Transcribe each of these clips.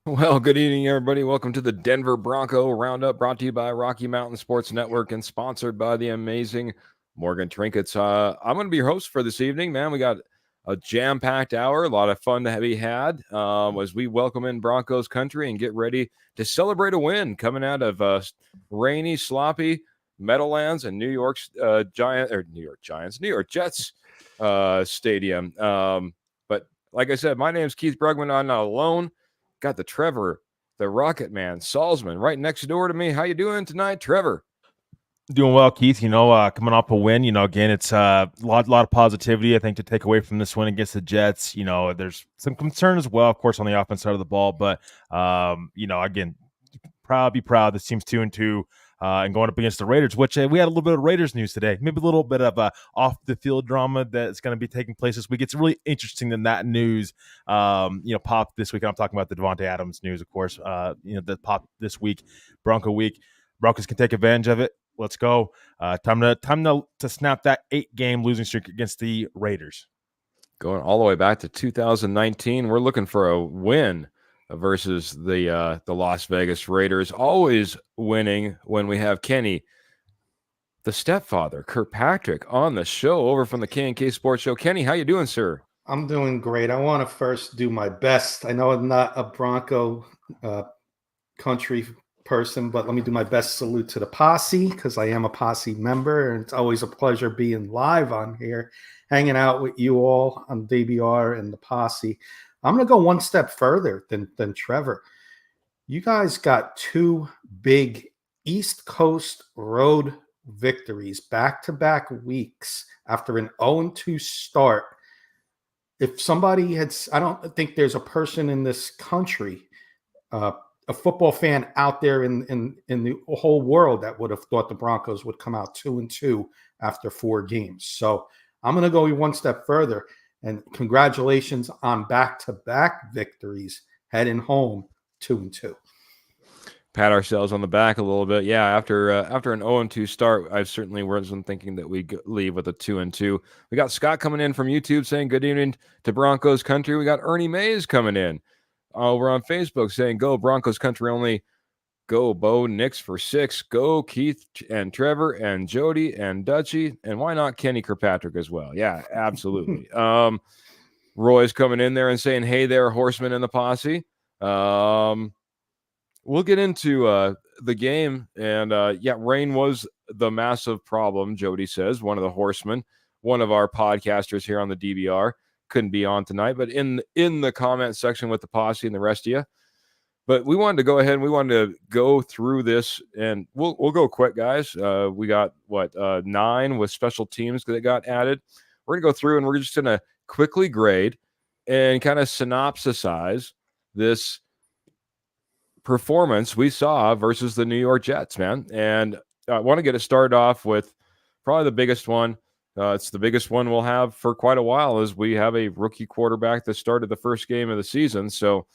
Well, good evening, everybody. Welcome to the Denver Bronco Roundup, brought to you by Rocky Mountain Sports Network and sponsored by the amazing Morgan Trinkets. I'm going to be your host for this evening, man. We got a jam-packed hour, a lot of fun to be had as we welcome in Broncos country and get ready to celebrate a win coming out of rainy, sloppy Meadowlands and New York Jets stadium. But like I said, my name is Keith Brugman. I'm not alone. Got the Trevor, the Rocket Man, Salzman, right next door to me. How you doing tonight, Trevor? Doing well, Keith. Coming off a win. Again, it's a lot of positivity, I think, to take away from this win against the Jets. There's some concern as well, of course, on the offense side of the ball. But, again, be proud. This team's 2-2 and going up against the Raiders, which we had a little bit of Raiders news today. Maybe a little bit of off-the-field drama that's going to be taking place this week. It's really interesting that news, popped this week. I'm talking about the Devontae Adams news, of course, that popped this week, Bronco week. Broncos can take advantage of it. Let's go. Time to snap that 8-game losing streak against the Raiders. Going all the way back to 2019, we're looking for a win versus the Las Vegas Raiders. Always winning when we have Kenny, the stepfather, Kirkpatrick, on the show over from the K&K Sports Show. Kenny, how you doing, sir? I'm doing great. I want to first do my best. I know I'm not a Bronco country person, but let me do my best salute to the posse, because I am a posse member, and it's always a pleasure being live on here, hanging out with you all on DBR and the posse. I'm going to go one step further than Trevor. You guys got 2 big East Coast road victories back-to-back weeks after an 0-2 start. If somebody I don't think there's a person in this country, a football fan out there in the whole world, that would have thought the Broncos would come out 2-2 after 4 games. So I'm going to go one step further, and congratulations on back-to-back victories, heading home 2-2. Pat ourselves on the back a little bit. Yeah, after an 0-2 start, I certainly wasn't thinking that we'd leave with a 2-2. We got Scott coming in from YouTube saying good evening to Broncos country. We got Ernie Mays coming in over on Facebook saying go Broncos country only. Go Bo Nix for 6. Go Keith and Trevor and Jody and Dutchie. And why not Kenny Kirkpatrick as well? Yeah, absolutely. Roy's coming in there and saying, hey there, horseman in the posse. We'll get into the game. And rain was the massive problem, Jody says, one of the horsemen, one of our podcasters here on the DBR. Couldn't be on tonight, but in the comment section with the posse and the rest of you. But we wanted to go ahead and we wanted to go through this, and we'll go quick, guys. We got 9 with special teams that got added. We're gonna go through and we're just gonna quickly grade and kind of synopsisize this performance we saw versus the New York Jets, man. And I want to get it started off with probably the biggest one. It's the biggest one we'll have for quite a while, as we have a rookie quarterback that started the first game of the season. So,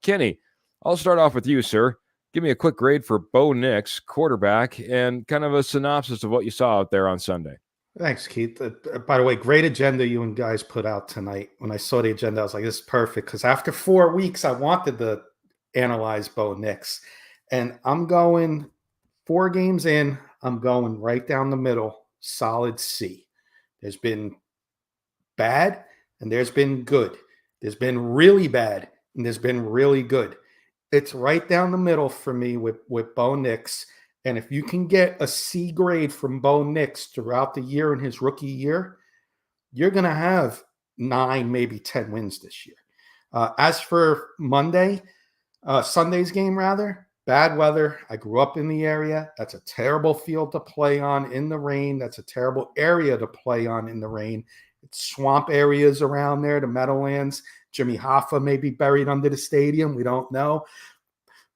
Kenny, I'll start off with you, sir. Give me a quick grade for Bo Nix, quarterback, and kind of a synopsis of what you saw out there on Sunday. Thanks, Keith. By the way, great agenda you and guys put out tonight. When I saw the agenda, I was like, this is perfect, because after 4 weeks, I wanted to analyze Bo Nix. And I'm going 4 games in, I'm going right down the middle, solid C. There's been bad and there's been good. There's been really bad and there's been really good. It's right down the middle for me with Bo Nix. And if you can get a C grade from Bo Nix throughout the year in his rookie year, you're going to have 9, maybe 10 wins this year. As for Sunday's game rather, bad weather. I grew up in the area. That's a terrible field to play on in the rain. That's a terrible area to play on in the rain. It's swamp areas around there, the Meadowlands. Jimmy Hoffa may be buried under the stadium. We don't know.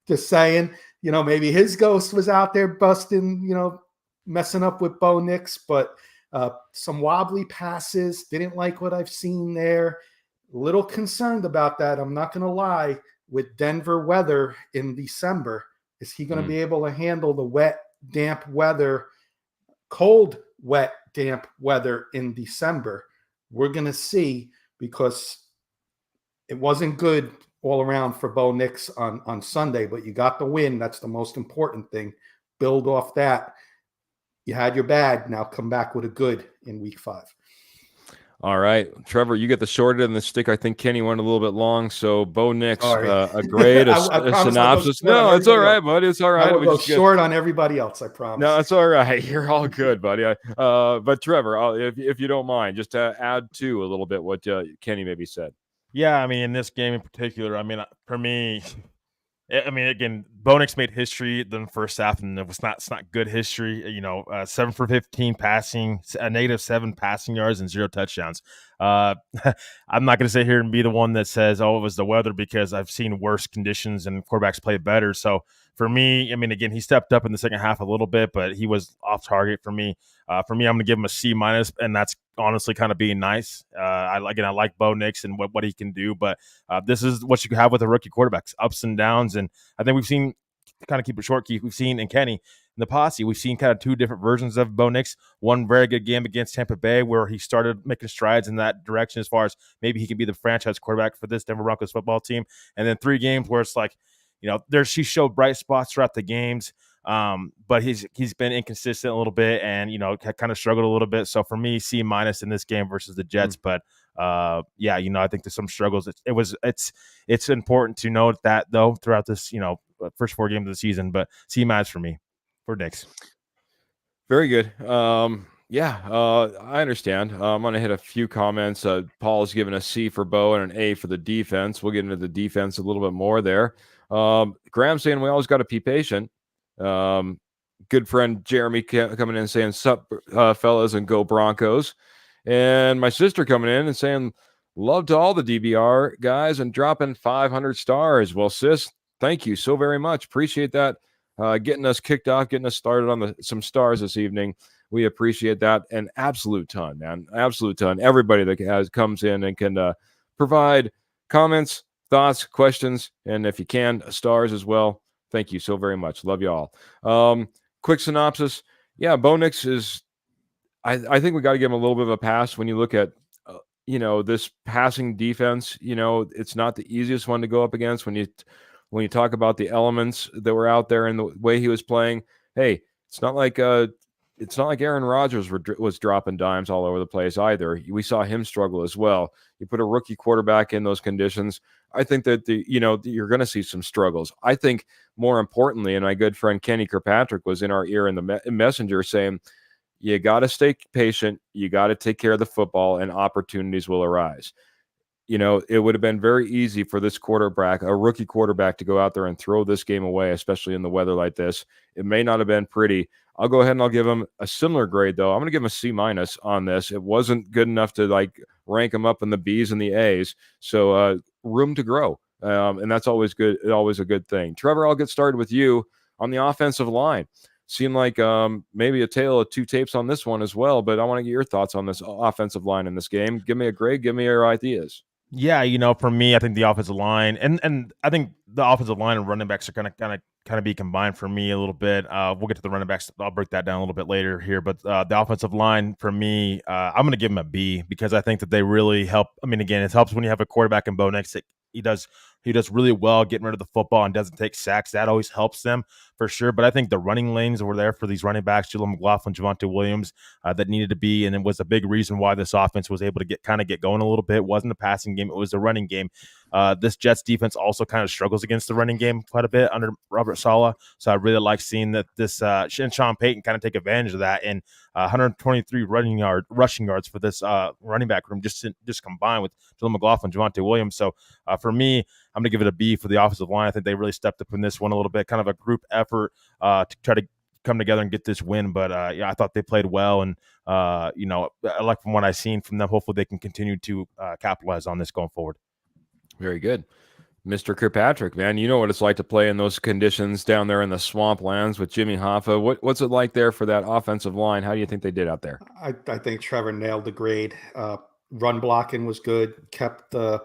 Just saying, maybe his ghost was out there busting, messing up with Bo Nix, but some wobbly passes. Didn't like what I've seen there. A little concerned about that. I'm not going to lie. With Denver weather in December, is he going to be able to handle the wet, damp weather, cold, wet, damp weather in December? We're going to see, because it wasn't good all around for Bo Nix on Sunday, but you got the win. That's the most important thing. Build off that. You had your bad. Now come back with a good in week 5. All right, Trevor, you get the short end of the stick. I think Kenny went a little bit long. So Bo Nix, a grade, a synopsis. No, it's all right, buddy. It's all right. I will go short on everybody else. I promise. No, it's all right. You're all good, buddy. But Trevor, if you don't mind, just add to a little bit what Kenny maybe said. Yeah, I mean, in this game in particular, I mean, for me, again, Bo Nix made history in the first half, and it's not good history. 7 for 15 passing, a -7 passing yards, and 0 touchdowns. I'm not going to sit here and be the one that says, "Oh, it was the weather," because I've seen worse conditions and quarterbacks play better. So for me, I mean, again, he stepped up in the second half a little bit, but he was off target for me. I'm going to give him a C-, and that's honestly kind of being nice. I like Bo Nix and what he can do, but this is what you have with a rookie quarterbacks, ups and downs. And I think we've seen, kind of keep it short, Keith, we've seen in Kenny, in the posse, we've seen kind of 2 different versions of Bo Nix. One very good game against Tampa Bay where he started making strides in that direction as far as maybe he can be the franchise quarterback for this Denver Broncos football team. And then 3 games where it's like, he showed bright spots throughout the games. But he's been inconsistent a little bit and, kind of struggled a little bit. So for me, C- in this game versus the Jets. But I think there's some struggles. It's important to note that though throughout this, first 4 games of the season, but C- for me for Nix. Very good. I understand. I'm going to hit a few comments. Paul's given a C for Bo and an A for the defense. We'll get into the defense a little bit more there. Graham saying we always got to be patient. Good friend Jeremy coming in saying, sup, fellas, and go Broncos. And my sister coming in and saying, love to all the DBR guys and dropping 500 stars. Well, sis, thank you so very much. Appreciate that. Getting us kicked off, getting us started on some stars this evening. We appreciate that an absolute ton, man. Absolute ton. Everybody that comes in and can provide comments, thoughts, questions, and if you can, stars as well. Thank you so very much. Love you all. Quick synopsis. Yeah, Bo Nix is, I think we got to give him a little bit of a pass when you look at, this passing defense. It's not the easiest one to go up against when you talk about the elements that were out there and the way he was playing. Hey, it's not like Aaron Rodgers was dropping dimes all over the place either. We saw him struggle as well. You put a rookie quarterback in those conditions, I think that you're going to see some struggles. I think more importantly, and my good friend Kenny Kirkpatrick was in our ear in the messenger saying, you got to stay patient. You got to take care of the football and opportunities will arise. It would have been very easy for this quarterback, a rookie quarterback, to go out there and throw this game away, especially in the weather like this. It may not have been pretty. I'll go ahead and I'll give him a similar grade, though. I'm going to give him a C- on this. It wasn't good enough to rank him up in the B's and the A's. So room to grow. And that's always good. Always a good thing. Trevor, I'll get started with you on the offensive line. Seemed like maybe a tale of 2 tapes on this one as well, but I want to get your thoughts on this offensive line in this game. Give me a grade. Give me your ideas. Yeah, for me, I think the offensive line and I think the offensive line and running backs are going to kind of be combined for me a little bit. We'll get to the running backs. I'll break that down a little bit later here. But the offensive line for me, I'm going to give them a B because I think that they really help. I mean, again, it helps when you have a quarterback in Bo Nix that he does really well getting rid of the football and doesn't take sacks. That always helps them for sure. But I think the running lanes were there for these running backs, Jaleel McLaughlin, Javonte Williams, that needed to be, and it was a big reason why this offense was able to get going a little bit. It wasn't a passing game; it was a running game. This Jets defense also kind of struggles against the running game quite a bit under Robert Saleh. So I really like seeing that this and Sean Payton kind of take advantage of that. And 123 rushing yards for this running back room just combined with Jaleel McLaughlin, Javonte Williams. So for me, I'm going to give it a B for the offensive line. I think they really stepped up in this one a little bit, kind of a group effort to try to come together and get this win. But yeah, I thought they played well, and I like from what I've seen from them. Hopefully, they can continue to capitalize on this going forward. Very good. Mr. Kirkpatrick, man, you know what it's like to play in those conditions down there in the swamplands with Jimmy Hoffa. What's it like there for that offensive line? How do you think they did out there? I think Trevor nailed the grade. Run blocking was good. Kept the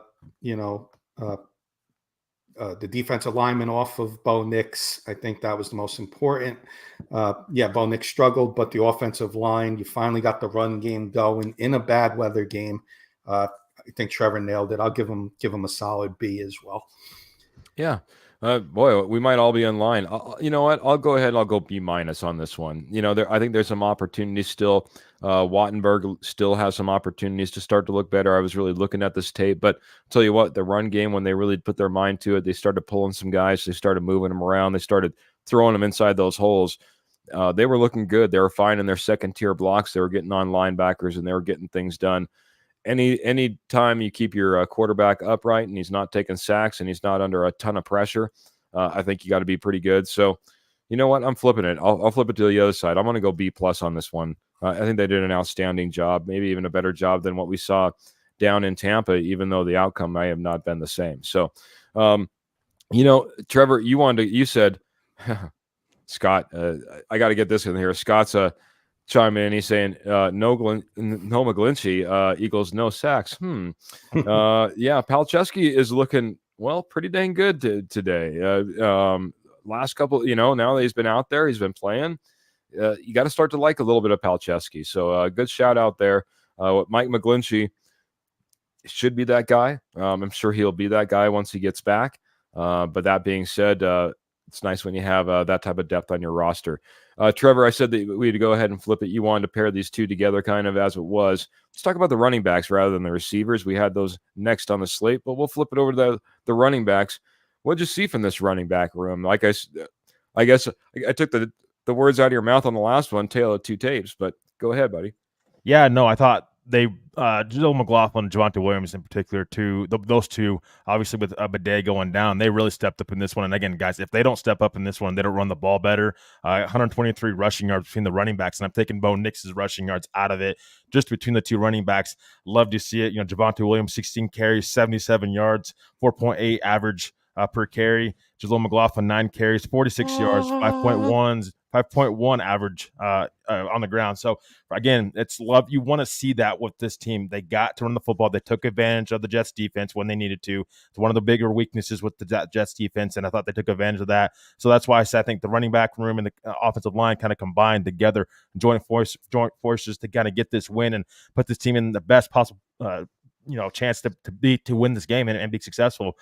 defensive lineman off of Bo Nix. I think that was the most important. Bo Nix struggled, but the offensive line, you finally got the run game going in a bad weather game. I think Trevor nailed it. I'll give him a solid B as well. Yeah. Boy, we might all be in line. You know what? I'll go ahead. I'll go B- on this one. I think there's some opportunities still. Wattenberg still has some opportunities to start to look better. I was really looking at this tape, but I'll tell you what, the run game, when they really put their mind to it, they started pulling some guys. They started moving them around. They started throwing them inside those holes. They were looking good. They were fine in their second tier blocks. They were getting on linebackers and they were getting things done. Any time you keep your quarterback upright and he's not taking sacks and he's not under a ton of pressure, I think you got to be pretty good. So, you know what? I'm flipping it. I'll flip it to the other side. I'm going to go B+ on this one. I think they did an outstanding job, maybe even a better job than what we saw down in Tampa, even though the outcome may have not been the same. So, Trevor, you said, Scott, I got to get this in here. Scott's chime in. He's saying no McGlinchey equals no sacks. Palczewski is looking pretty dang good today. Last couple, now that he's been out there, he's been playing. You got to start to like a little bit of Palczewski. So good shout out there. Mike McGlinchey should be that guy. I'm sure he'll be that guy once he gets back. But that being said, it's nice when you have that type of depth on your roster. Trevor, I said that we had to go ahead and flip it. You wanted to pair these two together kind of as it was. Let's talk about the running backs rather than the receivers. We had those next on the slate, but we'll flip it over to the running backs. What'd you see from this running back room? Like I guess I took the words out of your mouth on the last one, tale of two tapes, but go ahead, buddy. Yeah, no, I thought they Jill McLaughlin and Javonte Williams in particular, too. Those two, obviously with Bidet going down, they really stepped up in this one. And again, guys, if they don't step up in this one, they don't run the ball better. 123 rushing yards between the running backs, and I'm taking Bo Nix's rushing yards out of it, just between the two running backs. Love to see it. Javonte Williams, 16 carries, 77 yards, 4.8 average per carry. Jaleel McLaughlin, 9 carries, 46 yards, 5.1 average on the ground. So again, it's love. You want to see that with this team. They got to run the football. They took advantage of the Jets defense when they needed to. It's one of the bigger weaknesses with the Jets defense, and I thought they took advantage of that. So that's why I think the running back room and the offensive line kind of combined together, joint forces to kind of get this win and put this team in the best possible chance to win this game and be successful,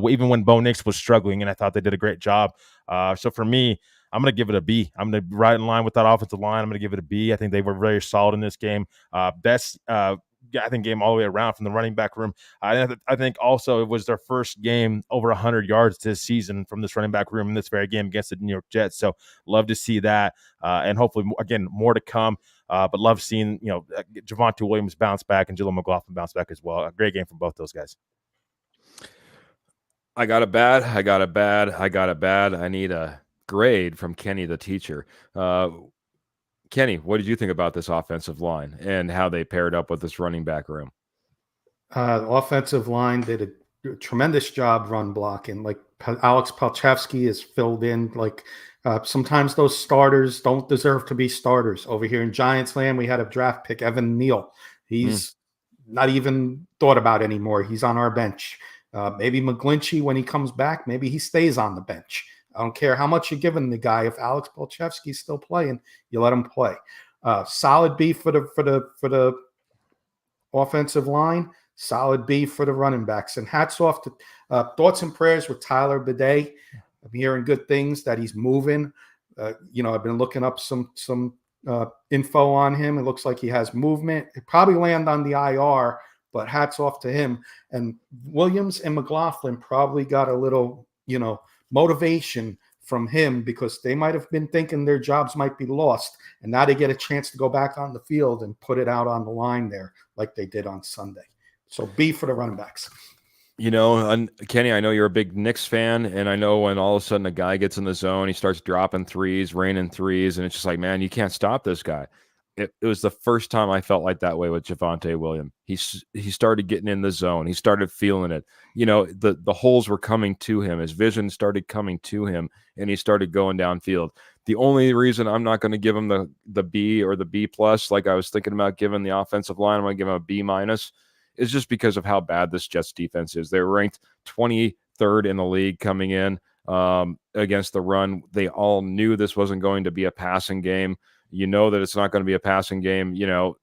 even when Bo Nix was struggling, and I thought they did a great job. So for me, I'm going to give it a B. I'm going to right in line with that offensive line. I'm going to give it a B. I think they were very solid in this game. Best, I think, game all the way around from the running back room. I think also it was their first game over 100 yards this season from this running back room in this very game against the New York Jets. So love to see that, and hopefully, again, more to come. But love seeing Javonte Williams bounce back and Jaleel McLaughlin bounce back as well. A great game from both those guys. I got it bad. I need a grade from Kenny the teacher. Kenny, what did you think about this offensive line and how they paired up with this running back room? The offensive line did a tremendous job run blocking. Like Alex Palczewski is filled in. Like sometimes those starters don't deserve to be starters. Over here in Giants land, we had a draft pick, Evan Neal. He's not even thought about anymore. He's on our bench. Maybe McGlinchey, when he comes back, maybe he stays on the bench. I don't care how much you're giving the guy. If Alex Palczewski's still playing, you let him play. Solid B for the offensive line. Solid B for the running backs. And hats off to thoughts and prayers with Tyler Bidet. I'm hearing good things that he's moving. I've been looking up some info on him. It looks like he has movement. He'll probably land on the IR, but hats off to him. And Williams and McLaughlin probably got a little, motivation from him, because they might have been thinking their jobs might be lost, and now they get a chance to go back on the field and put it out on the line there like they did on Sunday. So B for the running backs. You know, and Kenny, I know you're a big Knicks fan, and I know when all of a sudden a guy gets in the zone, he starts dropping threes, raining threes, and it's just like, man, you can't stop this guy. It was the first time I felt like that way with Javonte Williams. He started getting in the zone. He started feeling it. You know, the holes were coming to him. His vision started coming to him, and he started going downfield. The only reason I'm not going to give him the B or the B plus, like I was thinking about giving the offensive line, I'm going to give him a B minus, is just because of how bad this Jets defense is. They're ranked 23rd in the league coming in against the run. They all knew this wasn't going to be a passing game. You know that it's not going to be a passing game. You know,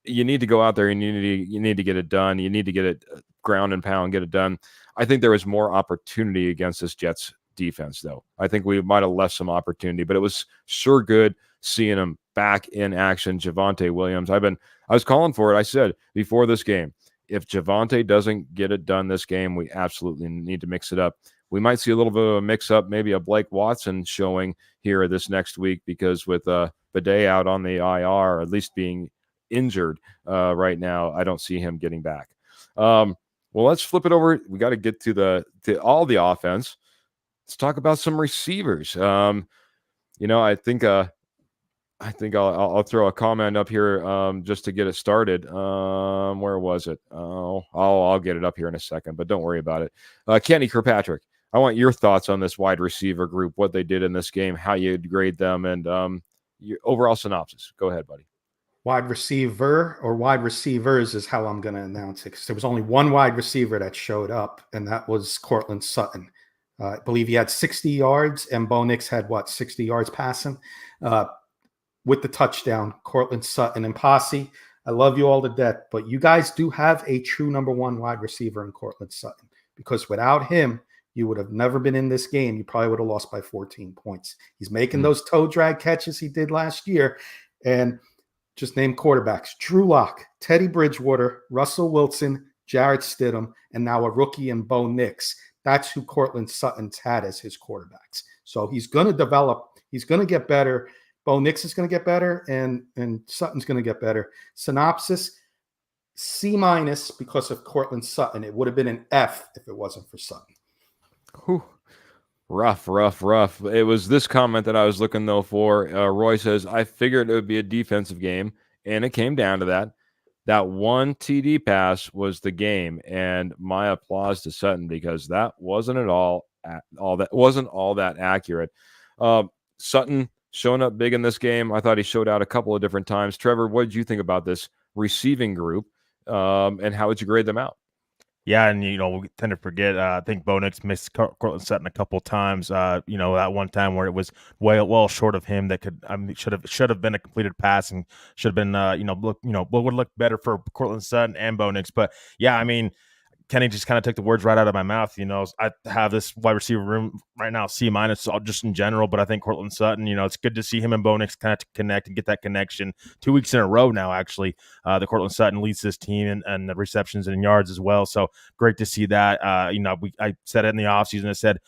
you need to go out there and you need to get it done. You need to get it ground and pound, get it done. I think there was more opportunity against this Jets defense, though. I think we might have left some opportunity, but it was sure good seeing him back in action. Javonte Williams. I was calling for it. I said before this game, if Javonte doesn't get it done this game, we absolutely need to mix it up. We might see a little bit of a mix up, maybe a Blake Watson showing here this next week, because with Bidet out on the IR, or at least being injured right now, I don't see him getting back. Well, let's flip it over. We got to get to all the offense. Let's talk about some receivers. You know, I think I'll throw a comment up here just to get it started. Where was it? Oh, I'll get it up here in a second, but don't worry about it. Kenny Kirkpatrick, I want your thoughts on this wide receiver group, what they did in this game, how you'd grade them, and your overall synopsis. Go ahead, buddy. Wide receiver or wide receivers is how I'm going to announce it, because there was only one wide receiver that showed up, and that was Cortland Sutton. I believe he had 60 yards, and Bo Nix had, 60 yards passing with the touchdown. Cortland Sutton and Posse, I love you all to death, but you guys do have a true number one wide receiver in Cortland Sutton, because without him, you would have never been in this game. You probably would have lost by 14 points. He's making those toe drag catches he did last year. And just name quarterbacks: Drew Lock, Teddy Bridgewater, Russell Wilson, Jarrett Stidham, and now a rookie in Bo Nix. That's who Cortland Sutton's had as his quarterbacks. So he's going to develop. He's going to get better. Bo Nix is going to get better, and Sutton's going to get better. Synopsis: C minus because of Cortland Sutton. It would have been an F if it wasn't for Sutton. Whew. Rough. It was this comment that I was looking, though, for. Roy says, I figured it would be a defensive game, and it came down to that. That one TD pass was the game, and my applause to Sutton, because that wasn't all that accurate. Sutton showing up big in this game. I thought he showed out a couple of different times. Trevor, what did you think about this receiving group, and how would you grade them out? Yeah, and we tend to forget. I think Bo Nix missed Cortland Sutton a couple times. That one time where it was well short of him, that should have been a completed pass, and should have been would look better for Cortland Sutton and Bo Nix. But yeah, I mean, Kenny just kind of took the words right out of my mouth. I have this wide receiver room right now C minus just in general, but I think Cortland Sutton, it's good to see him and Bo Nix kind of connect and get that connection 2 weeks in a row now. Actually, the Cortland Sutton leads this team and the receptions and yards as well. So great to see that. I said it in the offseason. I said,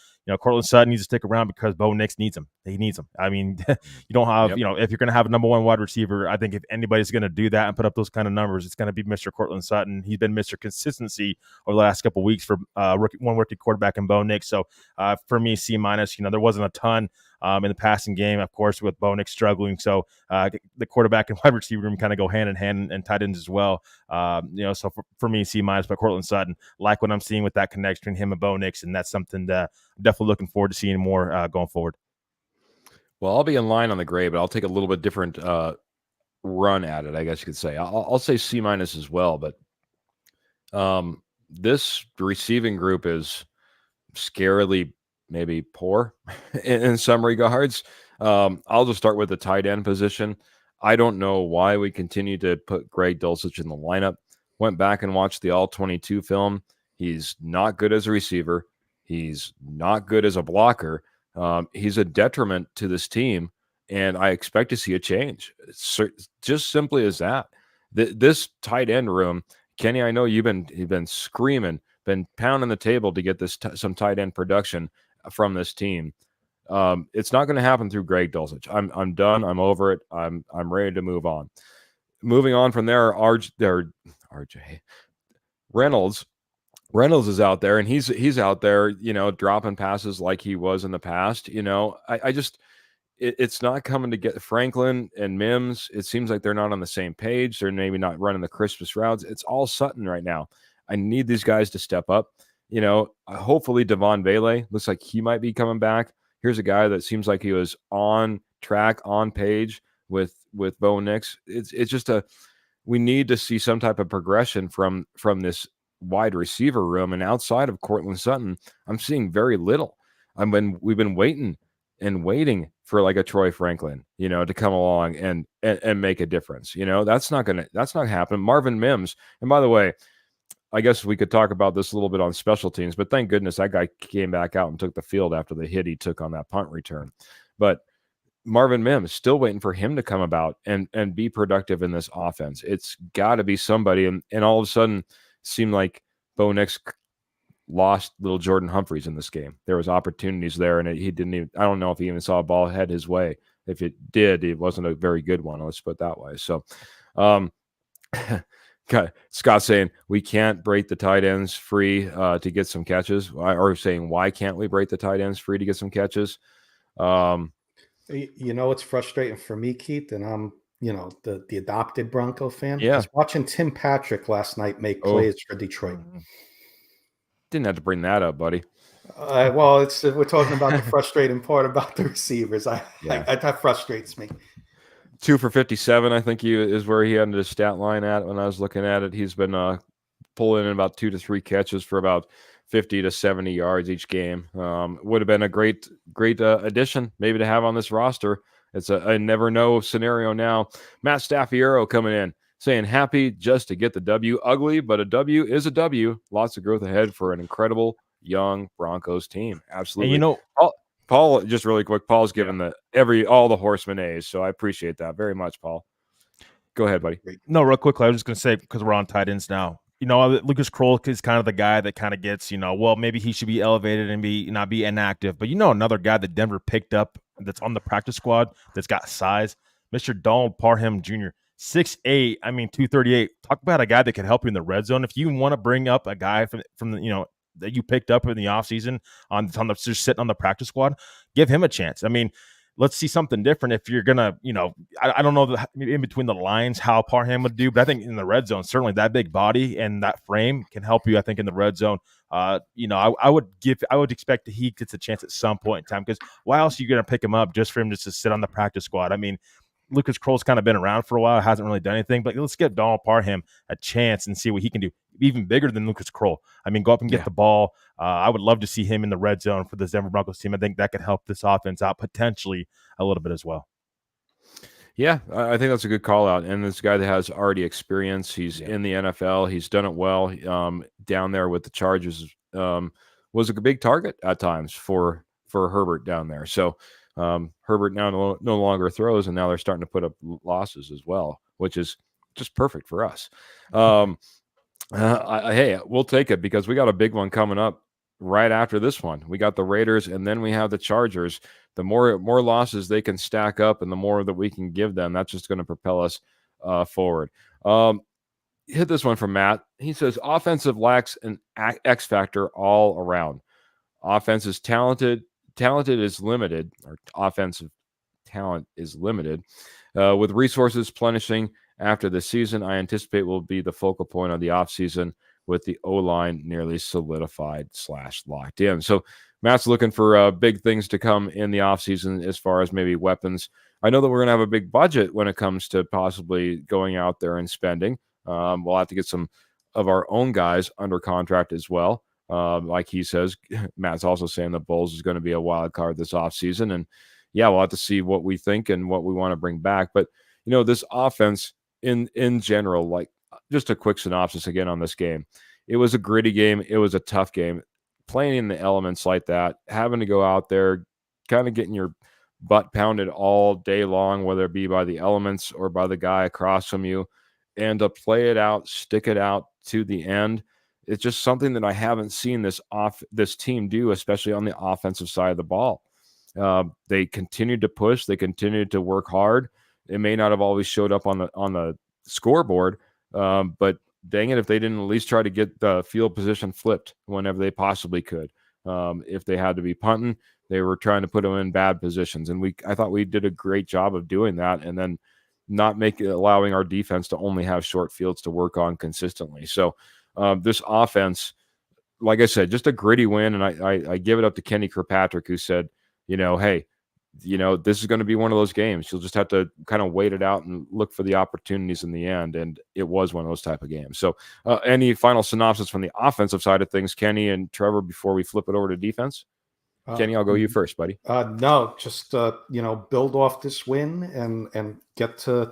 Cortland Sutton needs to stick around because Bo Nix needs him. He needs him. I mean, you don't have, if you're going to have a number one wide receiver, I think if anybody's going to do that and put up those kind of numbers, it's going to be Mr. Cortland Sutton. He's been Mr. Consistency over the last couple of weeks for one rookie quarterback in Bo Nix. So for me, C minus. There wasn't a ton in the passing game, of course, with Bo Nix struggling. So the quarterback and wide receiver room kind of go hand in hand, and tight ends as well. So for me, C minus. But Cortland Sutton, like what I'm seeing with that connection between him and Bo Nix, and that's something that I'm definitely looking forward to seeing more going forward. Well, I'll be in line on the grade, but I'll take a little bit different run at it, I guess you could say. I'll say C minus as well, but this receiving group is scarily maybe poor in some regards. I'll just start with the tight end position. I don't know why we continue to put Greg Dulcich in the lineup. Went back and watched the All-22 film. He's not good as a receiver. He's not good as a blocker. He's a detriment to this team, and I expect to see a change. It's just simply as that. This tight end room, Kenny, I know you've been screaming, been pounding the table to get this some tight end production from this team. It's not going to happen through Greg Dulcich. I'm done. I'm over it. I'm ready to move on. Moving on from there, RJ Reynolds Reynolds is out there, and he's out there, dropping passes like he was in the past. I just it's not coming to get Franklin and Mims. It seems like they're not on the same page. They're maybe not running the crispest routes. It's all Sutton right now. I need these guys to step up. Hopefully Devon Vele looks like he might be coming back. Here's a guy that seems like he was on track, on page with Bo Nix. It's just we need to see some type of progression from this wide receiver room, and outside of Cortland Sutton, I'm seeing very little. We've been waiting and waiting for like a Troy Franklin, to come along and make a difference. That's not happening. Marvin Mims, and by the way, I guess we could talk about this a little bit on special teams, but thank goodness that guy came back out and took the field after the hit he took on that punt return. But Marvin Mims, still waiting for him to come about and be productive in this offense. It's got to be somebody, and all of a sudden, seemed like Bo Nix lost little Jordan Humphreys in this game. There was opportunities there, and he didn't even. I don't know if he even saw a ball head his way. If it did, it wasn't a very good one. Let's put it that way. So, Scott saying we can't break the tight ends free to get some catches, or saying why can't we break the tight ends free to get some catches? It's frustrating for me, Keith, and I'm the adopted Bronco fan. Yeah. I was watching Tim Patrick last night make plays for Detroit. Didn't have to bring that up, buddy. Well, we're talking about the frustrating part about the receivers. That frustrates me. 2 for 57, I think is where he ended his stat line at when I was looking at it. He's been pulling in about 2 to 3 catches for about 50 to 70 yards each game. Would have been a great addition maybe to have on this roster. It's a never know scenario now. Matt Staffiero coming in saying happy just to get the W. Ugly, but a W is a W. Lots of growth ahead for an incredible young Broncos team. Absolutely. And Paul, just really quick, Paul's given all the horseman A's, so I appreciate that very much, Paul. Go ahead, buddy. No, real quickly, I was just going to say, because we're on tight ends now, Lucas Kroll is kind of the guy that kind of gets, well, maybe he should be elevated and not be inactive. But another guy that Denver picked up that's on the practice squad that's got size, Mr. Donald Parham Jr., 6'8", 238. Talk about a guy that can help you in the red zone. If you want to bring up a guy from the, that you picked up in the offseason just sitting on the practice squad, give him a chance. Let's see something different. If you're going to, I don't know in between the lines how Parham would do, but I think in the red zone, certainly that big body and that frame can help you, I think, in the red zone. I would expect that he gets a chance at some point in time, because why else are you going to pick him up just for him just to sit on the practice squad? Lucas Kroll's kind of been around for a while, hasn't really done anything, but let's give Donald Parham a chance and see what he can do, even bigger than Lucas Kroll. Go up and get the ball. I would love to see him in the red zone for the Denver Broncos team. I think that could help this offense out potentially a little bit as well. Yeah, I think that's a good call out. And this guy that has already experience, he's in the NFL. He's done it well down there with the Chargers. Was a big target at times for Herbert down there. So Herbert now no longer throws, and now they're starting to put up losses as well, which is just perfect for us. Hey, we'll take it because we got a big one coming up right after this one. We got the Raiders, and then we have the Chargers. The more losses they can stack up, and the more that we can give them, that's just going to propel us forward. Hit this one from Matt. He says, offensive lacks an X factor all around. Offense is talented is limited, or offensive talent is limited. With resources plenishing after the season, I anticipate will be the focal point of the offseason, with the O-line nearly solidified / locked in. So Matt's looking for big things to come in the offseason as far as maybe weapons. I know that we're going to have a big budget when it comes to possibly going out there and spending. We'll have to get some of our own guys under contract as well. Like he says, Matt's also saying the Bulls is going to be a wild card this offseason. And yeah, we'll have to see what we think and what we want to bring back. But, this offense in general, like just a quick synopsis again on this game. It was a gritty game. It was a tough game. Playing in the elements like that, having to go out there, kind of getting your butt pounded all day long, whether it be by the elements or by the guy across from you, and to play it out, stick it out to the end. It's just something that I haven't seen this team do, especially on the offensive side of the ball. They continued to push. They continued to work hard. It may not have always showed up on the scoreboard, but dang it, if they didn't at least try to get the field position flipped whenever they possibly could. If they had to be punting, they were trying to put them in bad positions. And I thought we did a great job of doing that, and then not allowing our defense to only have short fields to work on consistently. So this offense, like I said, just a gritty win. And I give it up to Kenny Kirkpatrick, who said, hey, this is going to be one of those games. You'll just have to kind of wait it out and look for the opportunities in the end. And it was one of those type of games. So any final synopsis from the offensive side of things, Kenny and Trevor, before we flip it over to defense? Kenny, I'll go you first, buddy. No, just build off this win and get to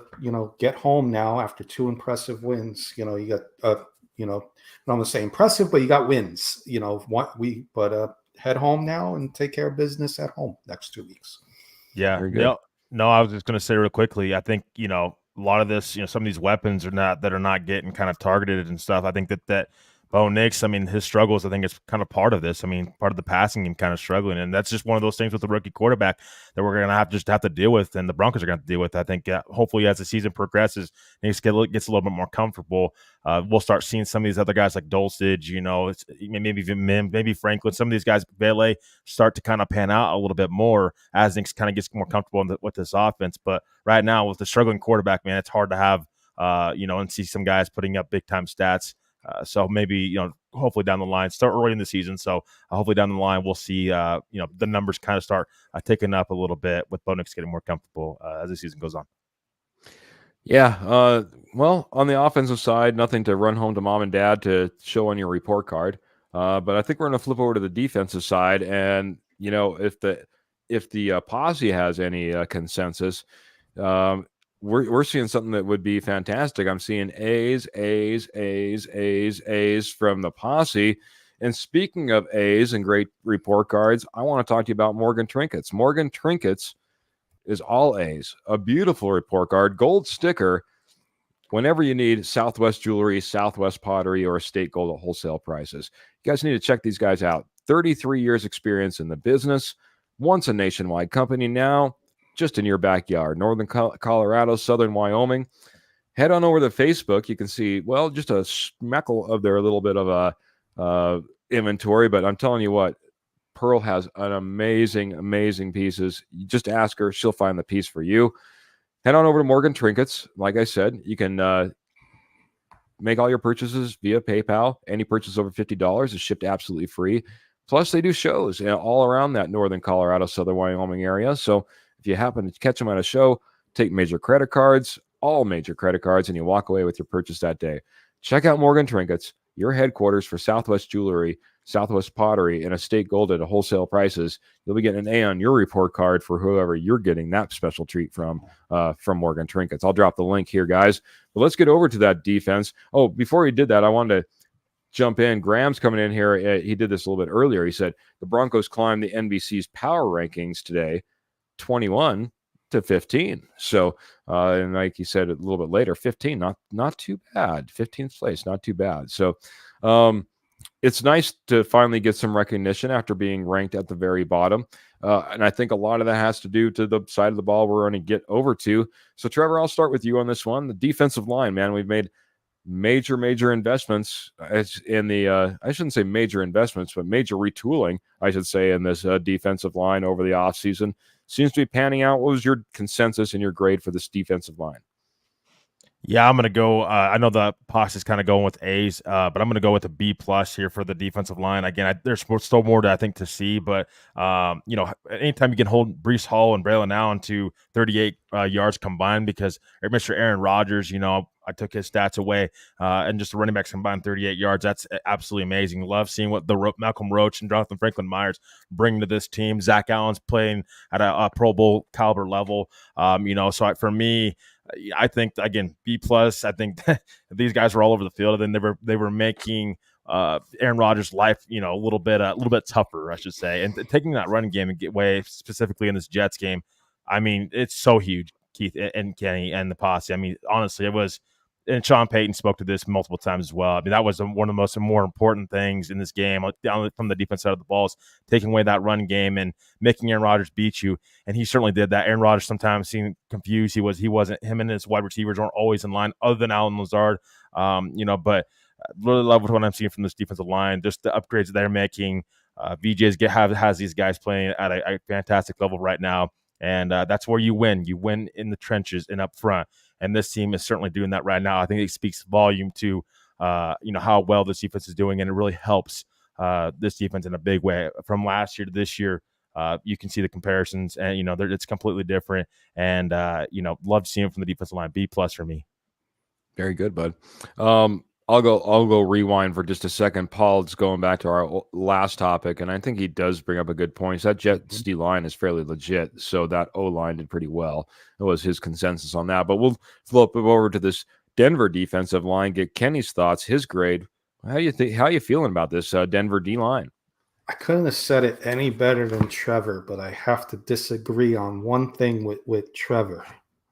get home now after 2 impressive wins. You got I don't want to say impressive, but you got wins. Head home now and take care of business at home next 2 weeks. Yeah, no, I was just going to say real quickly. I think a lot of this, some of these weapons are not getting kind of targeted and stuff. I think that Bo Nix, I mean, his struggles, I think it's kind of part of this. I mean, part of the passing game kind of struggling. And that's just one of those things with the rookie quarterback that we're going to have to deal with, and the Broncos are going to have to deal with. I think hopefully as the season progresses, Nix gets a little bit more comfortable. We'll start seeing some of these other guys like Dulcich, maybe even Mim, maybe Franklin, some of these guys, Vele, start to kind of pan out a little bit more as Nix kind of gets more comfortable with this offense. But right now with the struggling quarterback, man, it's hard to have, and see some guys putting up big time stats. So maybe, hopefully down the line, start early in the season. So hopefully down the line, we'll see, the numbers kind of start ticking up a little bit with Bo Nix getting more comfortable as the season goes on. Yeah. Well, on the offensive side, nothing to run home to mom and dad to show on your report card. But I think we're going to flip over to the defensive side. And, if the posse has any consensus, we're seeing something that would be fantastic. I'm seeing A's from the posse. And speaking of A's and great report cards, I want to talk to you about Morgan Trinkets. Morgan Trinkets is all A's. A beautiful report card, gold sticker. Whenever you need Southwest Jewelry, Southwest Pottery, or Estate Gold at wholesale prices, you guys need to check these guys out. 33 years experience in the business. Once a nationwide company, now just in your backyard. Northern Colorado, Southern Wyoming. Head on over to Facebook. You can see, just a smeckle of their little bit of a inventory. But I'm telling you what, Pearl has an amazing pieces. You just ask her. She'll find the piece for you. Head on over to Morgan Trinkets. Like I said, you can make all your purchases via PayPal. Any purchase over $50 is shipped absolutely free. Plus, they do shows all around that Northern Colorado, Southern Wyoming area. So if you happen to catch them at a show, take major credit cards, all major credit cards, and you walk away with your purchase that day. Check out Morgan Trinkets, your headquarters for Southwest Jewelry, Southwest Pottery, and Estate Gold at wholesale prices. You'll be getting an A on your report card for whoever you're getting that special treat from Morgan Trinkets. I'll drop the link here, guys. But let's get over to that defense. Oh, before we did that, I wanted to jump in. Graham's coming in here. He did this a little bit earlier. He said the Broncos climbed the NBC's power rankings today, 21 to 15. So, and like he said a little bit later, 15, not too bad. 15th place, not too bad. So, it's nice to finally get some recognition after being ranked at the very bottom. And I think a lot of that has to do to the side of the ball we're going to get over to. So, Trevor, I'll start with you on this one. The defensive line, man, we've made major investments in the I shouldn't say major investments, but major retooling, I should say, in this defensive line over the offseason. Seems to be panning out. What was your consensus and your grade for this defensive line? Yeah, I'm going to go. I know the POSSE is kind of going with A's, but I'm going to go with a B+ here for the defensive line. Again, there's still more to see, but anytime you can hold Breece Hall and Braylon Allen to 38 yards combined, because Mr. Aaron Rodgers, I took his stats away, and just the running backs combined 38 yards. That's absolutely amazing. Love seeing what the Malcolm Roach and Jonathan Franklin Myers bring to this team. Zach Allen's playing at a Pro Bowl caliber level. So for me, I think, again, B+. I think these guys were all over the field, and then they were making Aaron Rodgers' life, a little bit tougher, I should say, and taking that running game and get away, specifically in this Jets game. I mean, it's so huge, Keith and Kenny and the posse. I mean, honestly, it was and Sean Payton spoke to this multiple times as well. I mean, that was one of the more important things in this game from the defense side of the ball, is taking away that run game and making Aaron Rodgers beat you. And he certainly did that. Aaron Rodgers sometimes seemed confused. He wasn't. Him and his wide receivers weren't always in line, other than Allen Lazard. But I really love what I'm seeing from this defensive line. Just the upgrades that they're making. Has these guys playing at a fantastic level right now, and that's where you win. You win in the trenches and up front. And this team is certainly doing that right now. I think it speaks volume to, how well this defense is doing, and it really helps this defense in a big way. From last year to this year, you can see the comparisons, and it's completely different. And love seeing it from the defensive line. B+ for me. Very good, bud. I'll go rewind for just a second. Paul's going back to our last topic, and I think he does bring up a good point. That Jets D line is fairly legit, so that O line did pretty well. It was his consensus on that. But we'll flip it over to this Denver defensive line. Get Kenny's thoughts, his grade. How you feeling about this Denver D line? I couldn't have said it any better than Trevor, but I have to disagree on one thing with Trevor.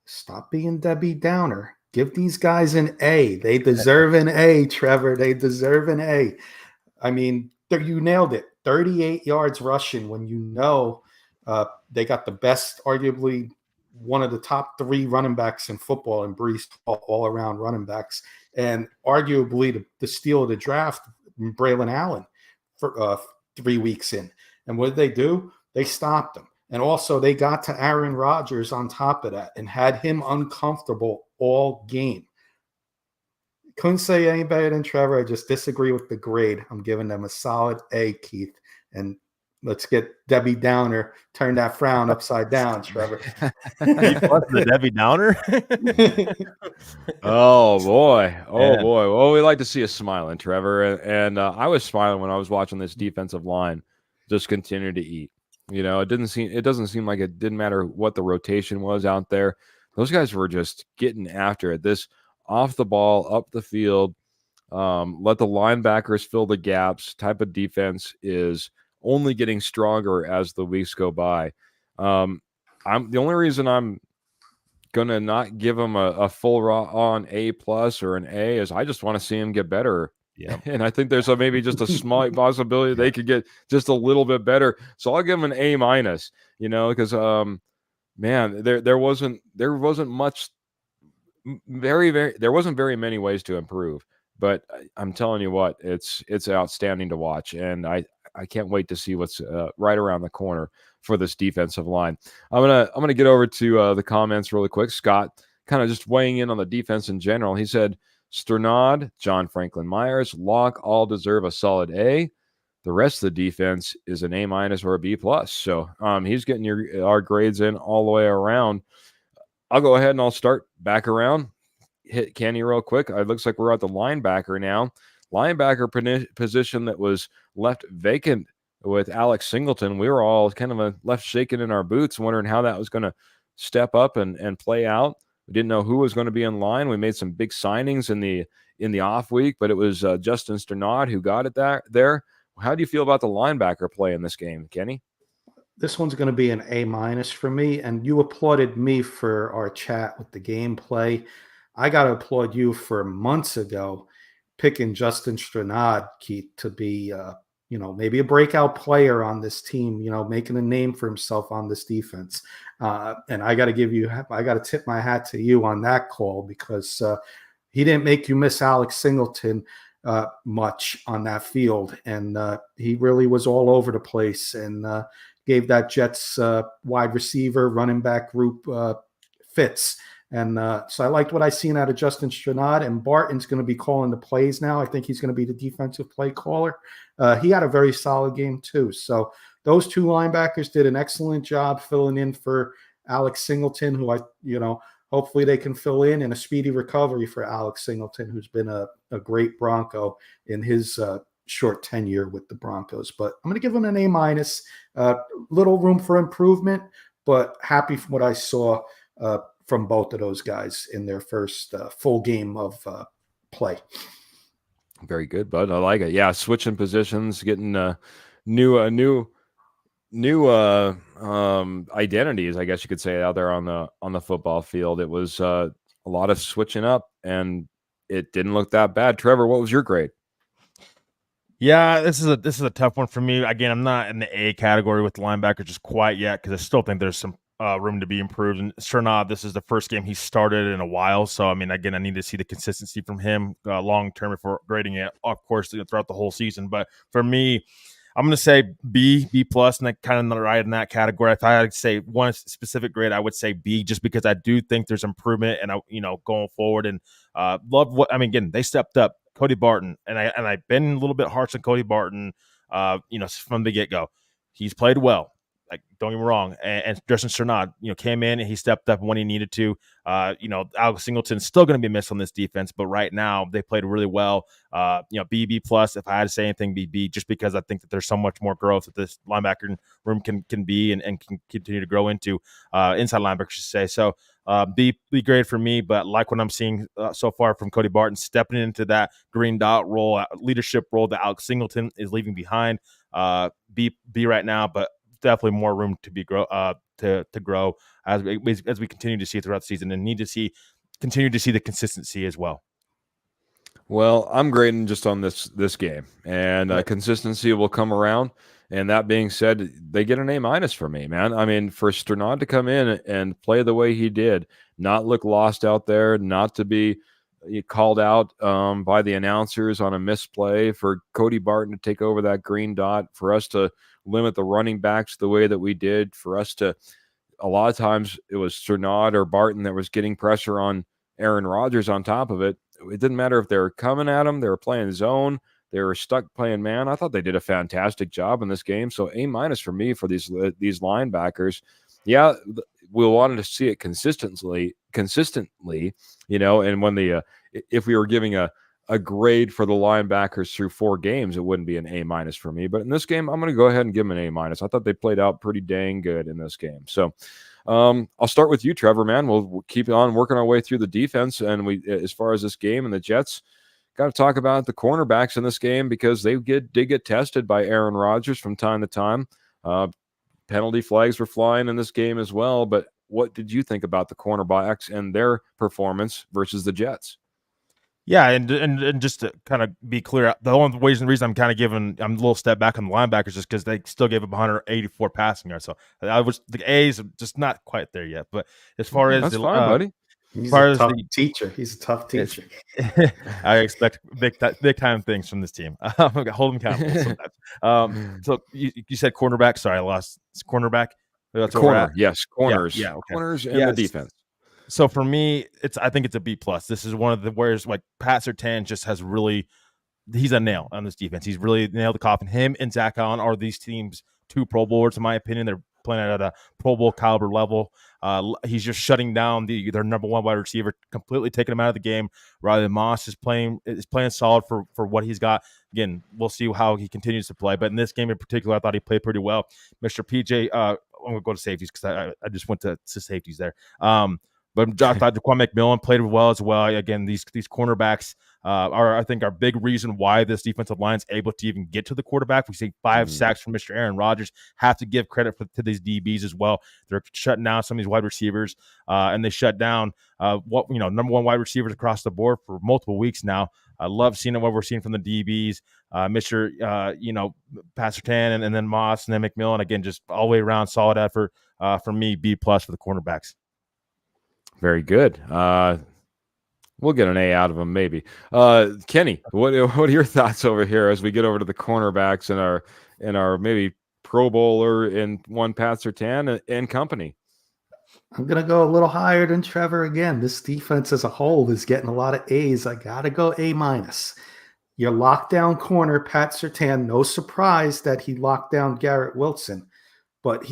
Stop being Debbie Downer. Give these guys an A. They deserve an A, Trevor. They deserve an A. I mean, you nailed it. 38 yards rushing when they got the best, arguably one of the top 3 running backs in football, and Brees all around running backs, and arguably the steal of the draft, Braylon Allen, for 3 weeks in. And what did they do? They stopped him. And also they got to Aaron Rodgers on top of that and had him uncomfortable all game. Couldn't say any better than Trevor. I just disagree with the grade. I'm giving them a solid A, Keith. And let's get Debbie Downer, turn that frown upside down, Trevor. The Debbie Downer? Oh, boy. Boy. Well, we like to see us smiling, Trevor. And I was smiling when I was watching this defensive line just continue to eat. It doesn't seem like it didn't matter what the rotation was out there. Those guys were just getting after it. This off the ball, up the field, let the linebackers fill the gaps type of defense is only getting stronger as the weeks go by. The only reason I'm gonna not give them a full raw on A+ or an A is I just want to see them get better. Yeah, and I think there's maybe just a small possibility they could get just a little bit better. So I'll give them an A-, because man, there wasn't much, there wasn't very many ways to improve. But I'm telling you what, it's outstanding to watch, and I can't wait to see what's right around the corner for this defensive line. I'm gonna get over to the comments really quick. Scott kind of just weighing in on the defense in general. He said, Sternad, John Franklin Myers, Locke all deserve a solid A. The rest of the defense is an A- or a B+. So he's getting our grades in all the way around. I'll go ahead and I'll start back around. Hit Kenny real quick. It looks like we're at the linebacker now. Linebacker position that was left vacant with Alex Singleton. We were all kind of left shaking in our boots, wondering how that was going to step up and play out. We didn't know who was going to be in line. We made some big signings in the off week, but it was Justin Sternad who got it there. How do you feel about the linebacker play in this game, Kenny? This one's going to be an A- for me, and you applauded me for our chat with the gameplay. I got to applaud you for months ago picking Justin Sternad, Keith, to be maybe a breakout player on this team, making a name for himself on this defense. And I got to tip my hat to you on that call, because he didn't make you miss Alex Singleton much on that field. And he really was all over the place and gave that Jets wide receiver running back group fits. And so I liked what I seen out of Justin Sternad, and Barton's going to be calling the plays now. I think he's going to be the defensive play caller. He had a very solid game too. So those 2 linebackers did an excellent job filling in for Alex Singleton, who hopefully they can fill in a speedy recovery for Alex Singleton, who's been a great Bronco in his short tenure with the Broncos. But I'm going to give him an A-. Little room for improvement, but happy from what I saw from both of those guys in their first full game of play. Very good, bud. I like it. Yeah, switching positions, getting new identities, I guess you could say, out there on the football field. It was a lot of switching up, and it didn't look that bad. Trevor, what was your grade? Yeah, this is a tough one for me. Again, I'm not in the A category with the linebackers just quite yet because I still think there's some room to be improved. And Sernod, this is the first game he started in a while, so I mean, again, I need to see the consistency from him long term before grading it. Of course, throughout the whole season. But for me, I'm going to say B plus, and kind of right in that category. If I had to say one specific grade, I would say B, just because I do think there's improvement, and going forward, and love what I mean. Again, they stepped up. Cody Barton, and I've been a little bit harsh on Cody Barton, from the get go. He's played well. Like, don't get me wrong. And Justin Sernod, came in and he stepped up when he needed to. Alex Singleton's still going to be missed on this defense, but right now they played really well. B plus. If I had to say anything, B, just because I think that there's so much more growth that this linebacker room can be and can continue to grow into. Inside linebacker, I should say. So B grade for me, but like what I'm seeing so far from Cody Barton, stepping into that green dot role, leadership role that Alex Singleton is leaving behind. B right now, but definitely more room to be grow to grow as we continue to see throughout the season, and continue to see the consistency as well. Well, I'm grading just on this game, and Right. consistency will come around. And that being said, they get an A- for me, man. I mean, for Sternad to come in and play the way he did, not look lost out there, not to be called out by the announcers on a misplay, for Cody Barton to take over that green dot, for us to limit the running backs the way that we did, for us to, a lot of times it was Sternad or Barton that was getting pressure on Aaron Rodgers on top of it. It didn't matter if they were coming at him, they were playing zone, they were stuck playing man. I thought they did a fantastic job in this game. So A- for me for these linebackers. Yeah, we wanted to see it consistently, and when if we were giving a grade for the linebackers through 4 games, it wouldn't be an A- for me. But in this game, I'm going to go ahead and give them an A-. I thought they played out pretty dang good in this game. So I'll start with you, Trevor, man. We'll keep on working our way through the defense. And as far as this game and the Jets, got to talk about the cornerbacks in this game, because they did get tested by Aaron Rodgers from time to time. Penalty flags were flying in this game as well. But what did you think about the cornerbacks and their performance versus the Jets? Yeah, and just to kind of be clear, the only reason I'm kind of I'm a little step back on the linebackers is because they still gave up 184 passing yards. So the A's are just not quite there yet. But as far as that's fine, buddy. He's a tough teacher. He's a tough teacher. I expect big time things from this team. Hold them accountable sometimes. So you said cornerback. Sorry, I lost cornerback. That's corner. Yes, corners. Yeah, okay. Corners and the defense. So for me, I think it's a B plus. This is one of the whereas like Pat Surtain just has really, he's a nail on this defense. He's really nailed the coffin. Him and Zach Allen are these teams 2 Pro Bowlers, in my opinion. They're playing at a Pro Bowl caliber level. He's just shutting down their number 1 wide receiver, completely taking him out of the game. Riley Moss is playing solid for what he's got. Again, we'll see how he continues to play. But in this game in particular, I thought he played pretty well. Mr. PJ, I'm going to go to safeties because I just went to safeties there. But I thought Daquan McMillan played well as well. Again, these cornerbacks are, I think, our big reason why this defensive line is able to even get to the quarterback. We see 5 sacks from Mr. Aaron Rodgers. Have to give credit to these DBs as well. They're shutting down some of these wide receivers, and they shut down number 1 wide receivers across the board for multiple weeks now. I love seeing what we're seeing from the DBs, Mr. Pat Surtain and then Moss and then McMillan. Again, just all the way around solid effort. For me, B plus for the cornerbacks. Very good. We'll get an A out of them, maybe. Kenny, what are your thoughts over here as we get over to the cornerbacks and our maybe Pro Bowler in one Pat Surtain and company? I'm gonna go a little higher than Trevor again. This defense as a whole is getting a lot of A's. I gotta go A-. Your lockdown corner, Pat Surtain. No surprise that he locked down Garrett Wilson, but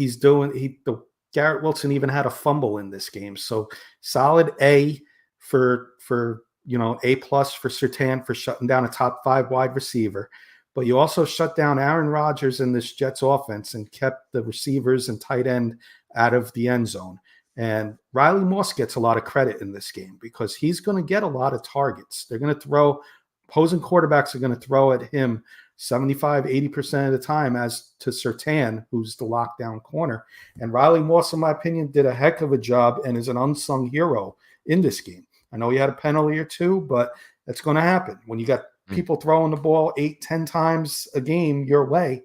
Garrett Wilson even had a fumble in this game. So solid A for A plus for Surtain for shutting down a top 5 wide receiver. But you also shut down Aaron Rodgers in this Jets offense and kept the receivers and tight end out of the end zone. And Riley Moss gets a lot of credit in this game because he's going to get a lot of targets. They're going to throw, opposing quarterbacks are going to throw at him 75, 80% of the time as to Surtain, who's the lockdown corner. And Riley Moss, in my opinion, did a heck of a job and is an unsung hero in this game. I know he had a penalty or 2, but That's going to happen when you got people throwing the ball 8-10 times a game your way.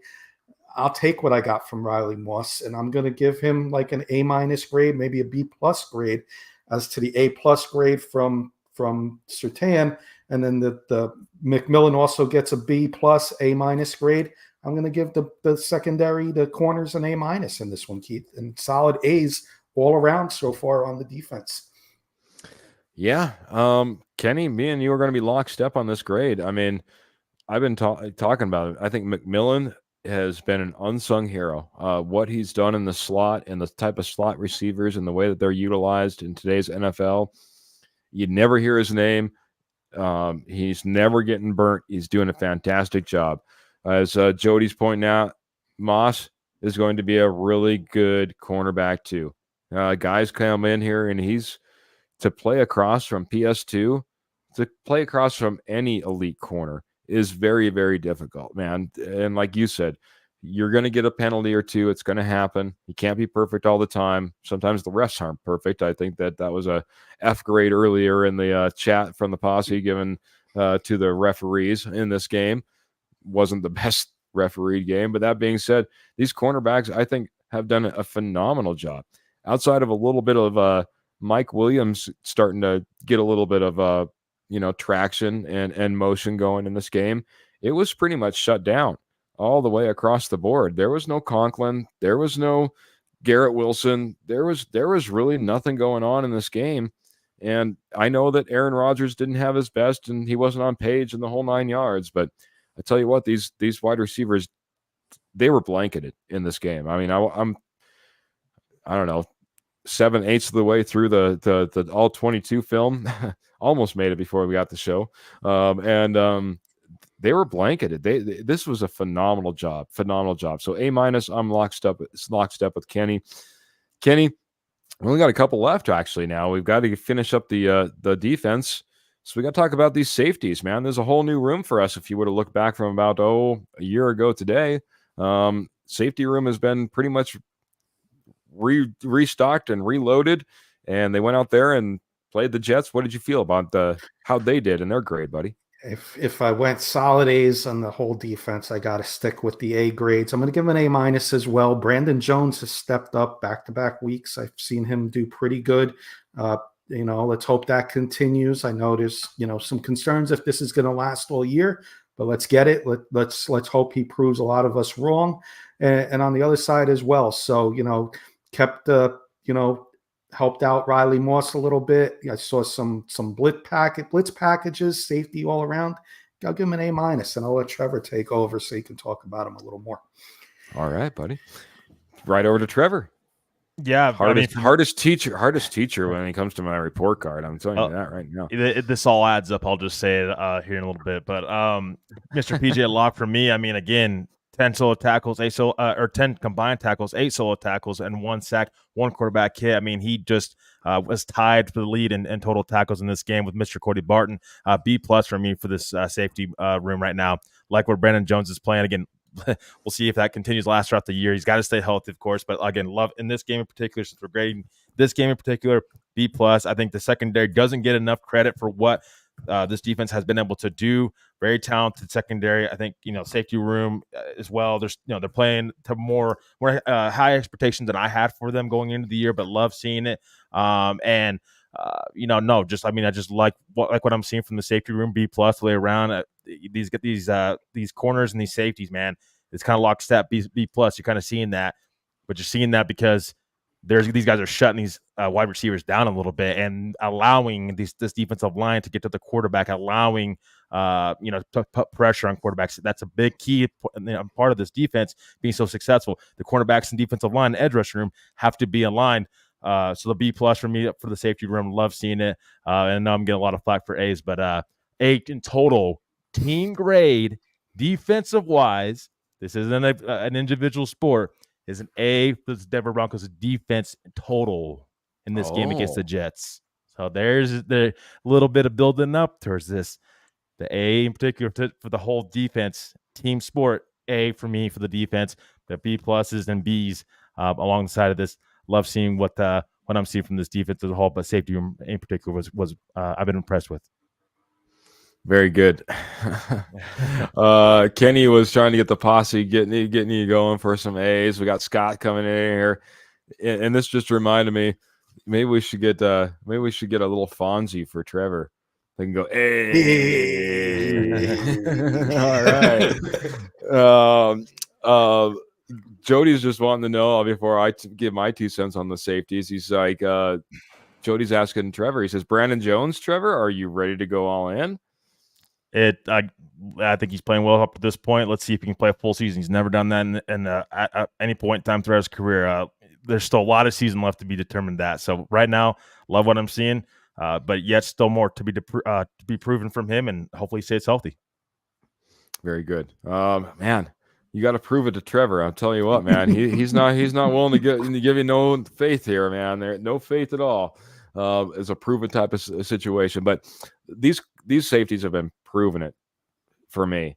I'll take what I got from Riley Moss, and I'm going to give him like an A- grade, maybe a B+ grade. As to the A+ grade from Surtain, and then the McMillan also gets a B+, A- grade. I'm going to give the secondary, the corners, an A- in this one, Keith, and solid A's all around so far on the defense. Yeah. Kenny, me and you are going to be lockstep on this grade. I mean, I've been talking about it. I think McMillan has been an unsung hero. What he's done in the slot and the type of slot receivers and the way that they're utilized in today's NFL, you'd never hear his name. He's never getting burnt. He's doing a fantastic job. As Jody's pointing out, Moss is going to be a really good cornerback too. Guys come in here and he's to play across from PS2, to play across from any elite corner is very, very difficult, man. And like you said, you're going to get a penalty or two. It's going to happen. You can't be perfect all the time. Sometimes the refs aren't perfect. I think that was a F grade earlier in the chat from the posse given to the referees in this game. Wasn't the best refereed game. But that being said, these cornerbacks, I think, have done a phenomenal job. Outside of a little bit of Mike Williams starting to get a little bit of traction and motion going in this game, it was pretty much shut down all the way across the board. There was no Conklin, there was no Garrett Wilson, there was really nothing going on in this game. And I know that Aaron Rodgers didn't have his best and he wasn't on page in the whole 9 yards, but I tell you what, these wide receivers, they were blanketed in this game. I mean, I don't know, 7/8 of the way through the all 22 film, almost made it before we got the show. They were blanketed. This was a phenomenal job. So A-, I'm lockstep with Kenny. Kenny, we only got a couple left actually now. We've got to finish up the defense. So we got to talk about these safeties, man. There's a whole new room for us. If you would have looked back from about a year ago today, safety room has been pretty much restocked and reloaded, and they went out there and played the Jets. What did you feel about how they did in their grade, buddy? If I went solid A's on the whole defense, I got to stick with the A grades. I'm going to give him an A- as well. Brandon Jones has stepped up back-to-back weeks. I've seen him do pretty good. Let's hope that continues. I know there's some concerns if this is going to last all year, but let's get it. Let's hope he proves a lot of us wrong. And on the other side as well. So kept helped out Riley Moss a little bit. I saw some blitz packages, safety all around. I'll give him an A-, and I'll let Trevor take over so he can talk about him a little more. All right, buddy. Right over to Trevor. Yeah, hardest teacher when it comes to my report card. I'm telling you that right now. This all adds up. I'll just say it here in a little bit. But Mr. PJ Locke for me, I mean, again, 10 solo tackles, 10 combined tackles, 8 solo tackles, and 1 sack, 1 quarterback hit. I mean, he just was tied for the lead in total tackles in this game with Mr. Cody Barton. B+ for me for this safety room right now. Like where Brandon Jones is playing. Again, we'll see if that continues last throughout the year. He's got to stay healthy, of course. But again, love in this game in particular, since we're grading this game in particular, B+. I think the secondary doesn't get enough credit for what this defense has been able to do. Very talented secondary. I think safety room as well. There's they're playing to more high expectations than I had for them going into the year, but love seeing it. I just like what I'm seeing from the safety room. B+ the way around. These corners and these safeties, man. It's kind of lockstep. B+. You're kind of seeing that, but you're seeing that because these guys are shutting these wide receivers down a little bit and allowing this defensive line to get to the quarterback, allowing to put pressure on quarterbacks. That's a big key part of this defense being so successful. The cornerbacks and defensive line, edge rushing room have to be aligned. So the B+ for me for the safety room. Love seeing it. And I know I'm getting a lot of flack for A's, but 8 in total team grade defensive wise. This isn't an individual sport. Is an A for the Denver Broncos defense total in this game against the Jets. So there's the little bit of building up towards this. The A in particular for the whole defense, team sport, A for me for the defense. The B+ and B's alongside of this. Love seeing what I'm seeing from this defense as a whole, but safety in particular was I've been impressed with. Very good. Kenny was trying to get the posse getting you going for some A's. We got Scott coming in here, and this just reminded me. Maybe we should get a little Fonzie for Trevor. They can go, hey. All right. Jody's just wanting to know before I give my 2 cents on the safeties. He's like, Jody's asking Trevor. He says, Brandon Jones, Trevor, are you ready to go all in? I think he's playing well up to this point. Let's see if he can play a full season. He's never done that at any point in time throughout his career. There's still a lot of season left to be determined that. So right now, love what I'm seeing, but yet still more to be proven from him, and hopefully he stays healthy. Very good. Man, you got to prove it to Trevor. I'll tell you what, man. He's not willing to give you no faith here, man. There no faith at all. It's a proven type of situation. But these safeties have been proving it for me.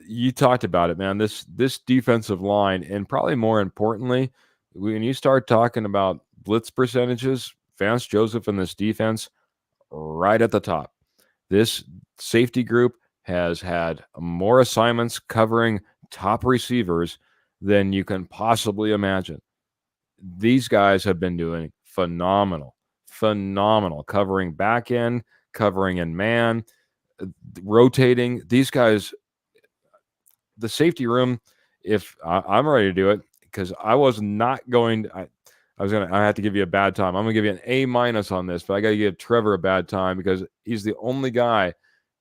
You talked about it, man. This defensive line, and probably more importantly, when you start talking about blitz percentages, Vance Joseph and this defense, right at the top. This safety group has had more assignments covering top receivers than you can possibly imagine. These guys have been doing phenomenal covering back end, covering in man, rotating. These guys, the safety room, if I'm ready to do it, because I was not going I have to give you a bad time. I'm gonna give you an A- on this, but I gotta give Trevor a bad time because he's the only guy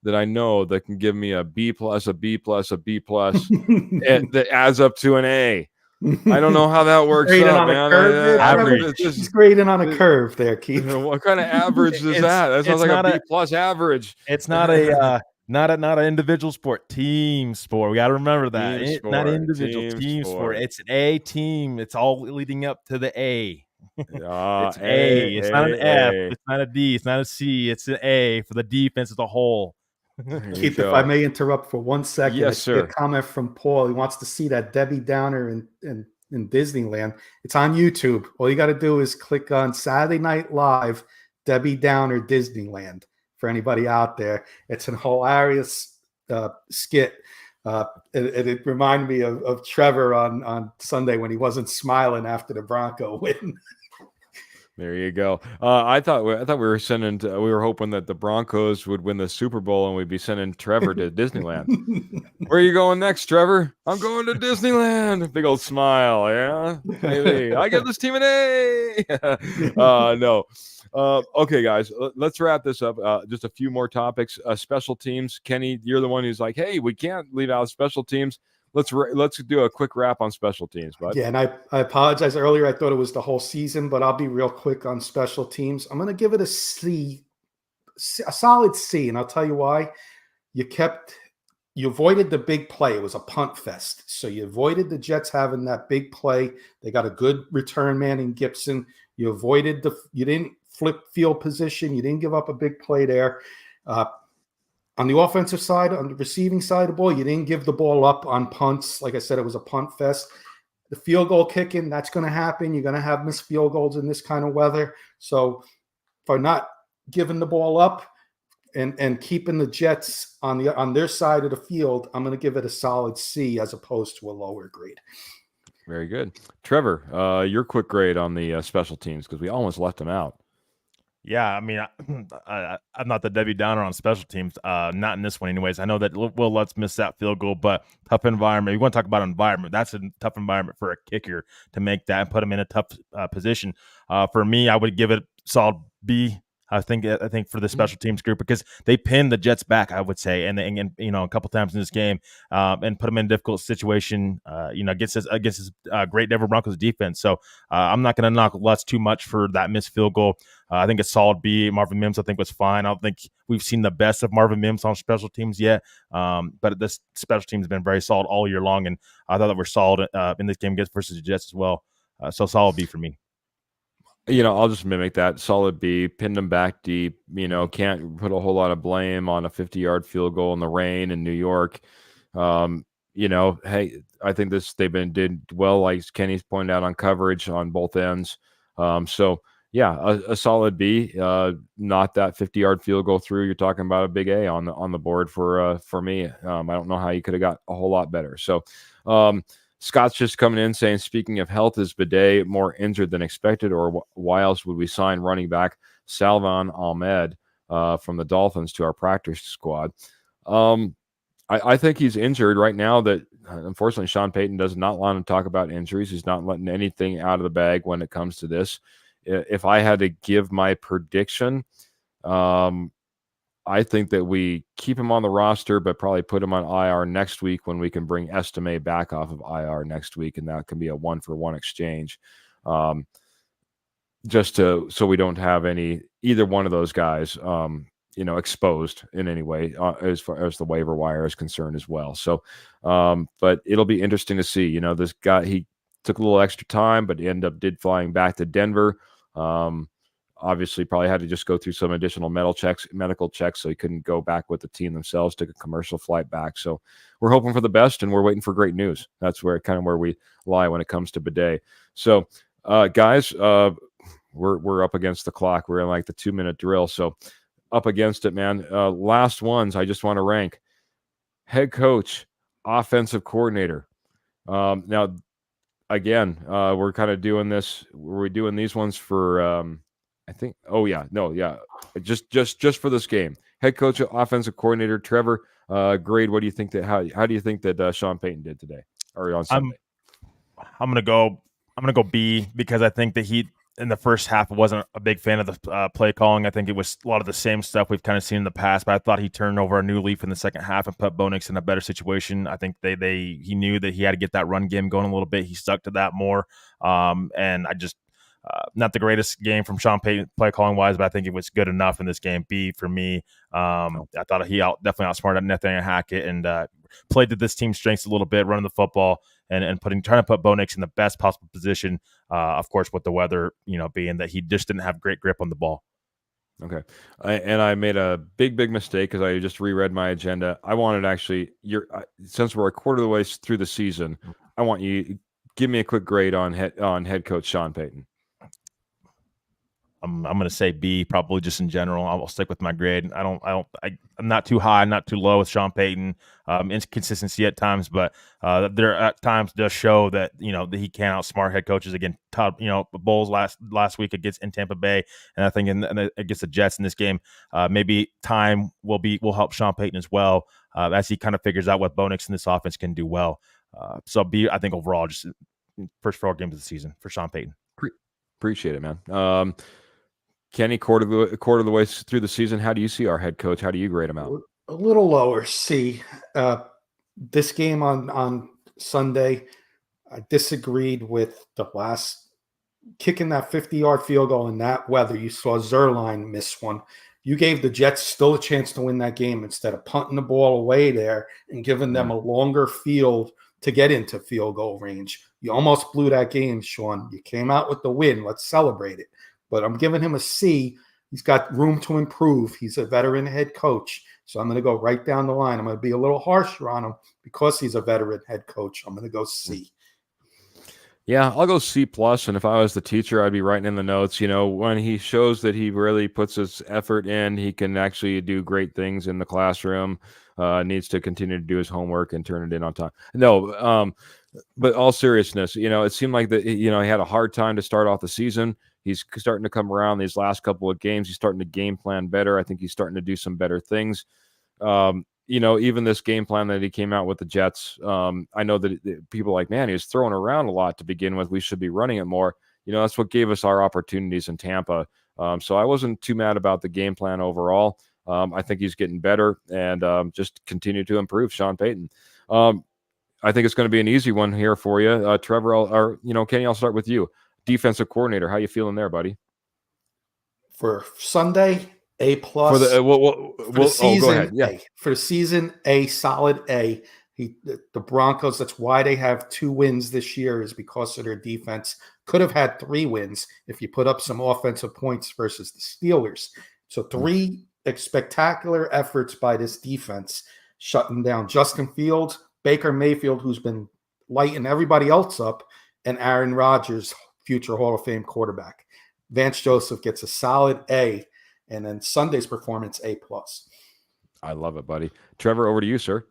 that I know that can give me a B+, a B+, a B+, that adds up to an A. I don't know how that works out, man. He's grading on a curve there, Keith. What kind of average is that? That sounds like a B+ average. It's not a not an individual sport, team sport. We got to remember that. Not individual, team sport. It's an A team. It's all leading up to the A. It's A. It's not an F. It's not a D. It's not a C. It's an A for the defense as a whole. Keith, if I may interrupt for 1 second. Yes, sir. A comment from Paul. He wants to see that Debbie Downer in Disneyland. It's on YouTube. All you got to do is click on Saturday Night Live, Debbie Downer Disneyland. For anybody out there, it's an hilarious skit. It reminded me of Trevor on Sunday when he wasn't smiling after the Bronco win. There you go. I thought we were we were hoping that the Broncos would win the Super Bowl and we'd be sending Trevor to Disneyland. Where are you going next, Trevor? I'm going to Disneyland. Big old smile. Yeah, maybe I give this team an A. No. Okay, guys, let's wrap this up. Just a few more topics. Special teams. Kenny, you're the one who's like, hey, we can't leave out special teams. Let's do a quick wrap on special teams, bud. Yeah, and I apologize earlier. I thought it was the whole season, but I'll be real quick on special teams. I'm going to give it a C, a solid C, and I'll tell you why. You avoided the big play. It was a punt fest, so you avoided the Jets having that big play. They got a good return man in Gibson. You avoided you didn't flip field position. You didn't give up a big play there. On the offensive side, on the receiving side of the ball, you didn't give the ball up on punts. Like I said, it was a punt fest. The field goal kicking, that's going to happen. You're going to have missed field goals in this kind of weather. So for not giving the ball up and keeping the Jets on their side of the field, I'm going to give it a solid C as opposed to a lower grade. Very good. Trevor, your quick grade on the special teams, because we almost left them out. Yeah, I mean, I'm not the Debbie Downer on special teams, not in this one anyways. I know that Will Lutz missed that field goal, but tough environment. You want to talk about environment. That's a tough environment for a kicker to make that and put him in a tough position. For me, I would give it solid B. I think for the special teams group, because they pinned the Jets back, I would say, and you know, a couple times in this game, and put them in a difficult situation, against this great Denver Broncos defense. So I'm not going to knock Lutz too much for that missed field goal. I think it's solid B. Marvin Mims, I think, was fine. I don't think we've seen the best of Marvin Mims on special teams yet, but this special team has been very solid all year long, and I thought that we're solid in this game versus the Jets as well. So solid B for me. I'll just mimic that. Solid B, pinned them back deep. Can't put a whole lot of blame on a 50-yard field goal in the rain in New York. Hey, I think did well, like Kenny's pointed out, on coverage on both ends. So yeah, a solid B. Not that 50-yard field goal through. You're talking about a big A on the board for me. I don't know how you could have got a whole lot better. So Scott's just coming in saying, speaking of health, is Bidet more injured than expected, or why else would we sign running back Salvon Ahmed from the Dolphins to our practice squad? I think he's injured right now. That unfortunately Sean Payton does not want to talk about injuries. He's not letting anything out of the bag when it comes to this. If I had to give my prediction, I think that we keep him on the roster, but probably put him on IR next week when we can bring Estime back off of IR next week, and that can be a 1-for-1 exchange. Just so we don't have either one of those guys, exposed in any way as far as the waiver wire is concerned as well. So, but it'll be interesting to see. This guy, he took a little extra time, but he did flying back to Denver. Obviously, probably had to just go through some additional medical checks, so he couldn't go back with the team themselves. Took a commercial flight back. So we're hoping for the best, and we're waiting for great news. That's where we lie when it comes to Bidet. So, guys, we're up against the clock. We're in like the 2-minute drill, so up against it, man. Last ones, I just want to rank: head coach, offensive coordinator. Now, again, we're kind of doing this. We're doing these ones for. I think. Oh yeah, no, yeah. Just for this game, head coach, offensive coordinator, Trevor. Grade. What do you think how do you think that Sean Payton did today or on Sunday? I'm gonna go B, because I think that he in the first half wasn't a big fan of the play calling. I think it was a lot of the same stuff we've kind of seen in the past, but I thought he turned over a new leaf in the second half and put Bo Nix in a better situation. I think he knew that he had to get that run game going a little bit. He stuck to that more, and I just. Not the greatest game from Sean Payton play calling wise, but I think it was good enough in this game. B for me. I thought he definitely outsmarted Nathaniel Hackett and played to this team's strengths a little bit, running the football and trying to put Bo Nix in the best possible position. Of course, with the weather, being that he just didn't have great grip on the ball. Okay. I made a big mistake because I just reread my agenda. I wanted since we're a quarter of the way through the season, I want you give me a quick grade on head coach Sean Payton. I'm going to say B, probably just in general. I'll stick with my grade. I'm not too high, not too low with Sean Payton. Inconsistency at times, but there at times does show that that he can outsmart head coaches. Again, Bowles last week in Tampa Bay, and I think against the Jets in this game, maybe time will help Sean Payton as well as he kind of figures out what Bo Nix in this offense can do well. So B, I think overall, just first 4 games of the season for Sean Payton. Appreciate it, man. Kenny, quarter of the way through the season, how do you see our head coach? How do you grade him out? A little lower, C. This game on Sunday, I disagreed with the last kicking that 50-yard field goal in that weather. You saw Zerline miss one. You gave the Jets still a chance to win that game instead of punting the ball away there and giving them a longer field to get into field goal range. You almost blew that game, Sean. You came out with the win. Let's celebrate it. But I'm giving him a C. He's got room to improve. He's a veteran head coach. So I'm going to go right down the line. I'm going to be a little harsher on him because he's a veteran head coach. I'm going to go C. Yeah, I'll go C+. And if I was the teacher, I'd be writing in the notes, when he shows that he really puts his effort in, he can actually do great things in the classroom, needs to continue to do his homework and turn it in on time. No, but all seriousness, it seemed like that, he had a hard time to start off the season. He's starting to come around these last couple of games. He's starting to game plan better. I think he's starting to do some better things. Even this game plan that he came out with the Jets, I know that people are like, man, he was throwing around a lot to begin with. We should be running it more. That's what gave us our opportunities in Tampa. So I wasn't too mad about the game plan overall. I think he's getting better and just continue to improve Sean Payton. I think it's going to be an easy one here for you. Trevor, Kenny, I'll start with you. Defensive coordinator, how you feeling there, buddy? For Sunday, A+. For the for the season, go ahead. Yeah. For the season, A, solid A. The Broncos, that's why they have 2 wins this year, is because of their defense. Could have had 3 wins if you put up some offensive points versus the Steelers. So 3 spectacular efforts by this defense, shutting down Justin Fields, Baker Mayfield, who's been lighting everybody else up, and Aaron Rodgers, future Hall of Fame quarterback. Vance Joseph gets a solid A, and then Sunday's performance A+. I love it, buddy. Trevor, over to you, sir.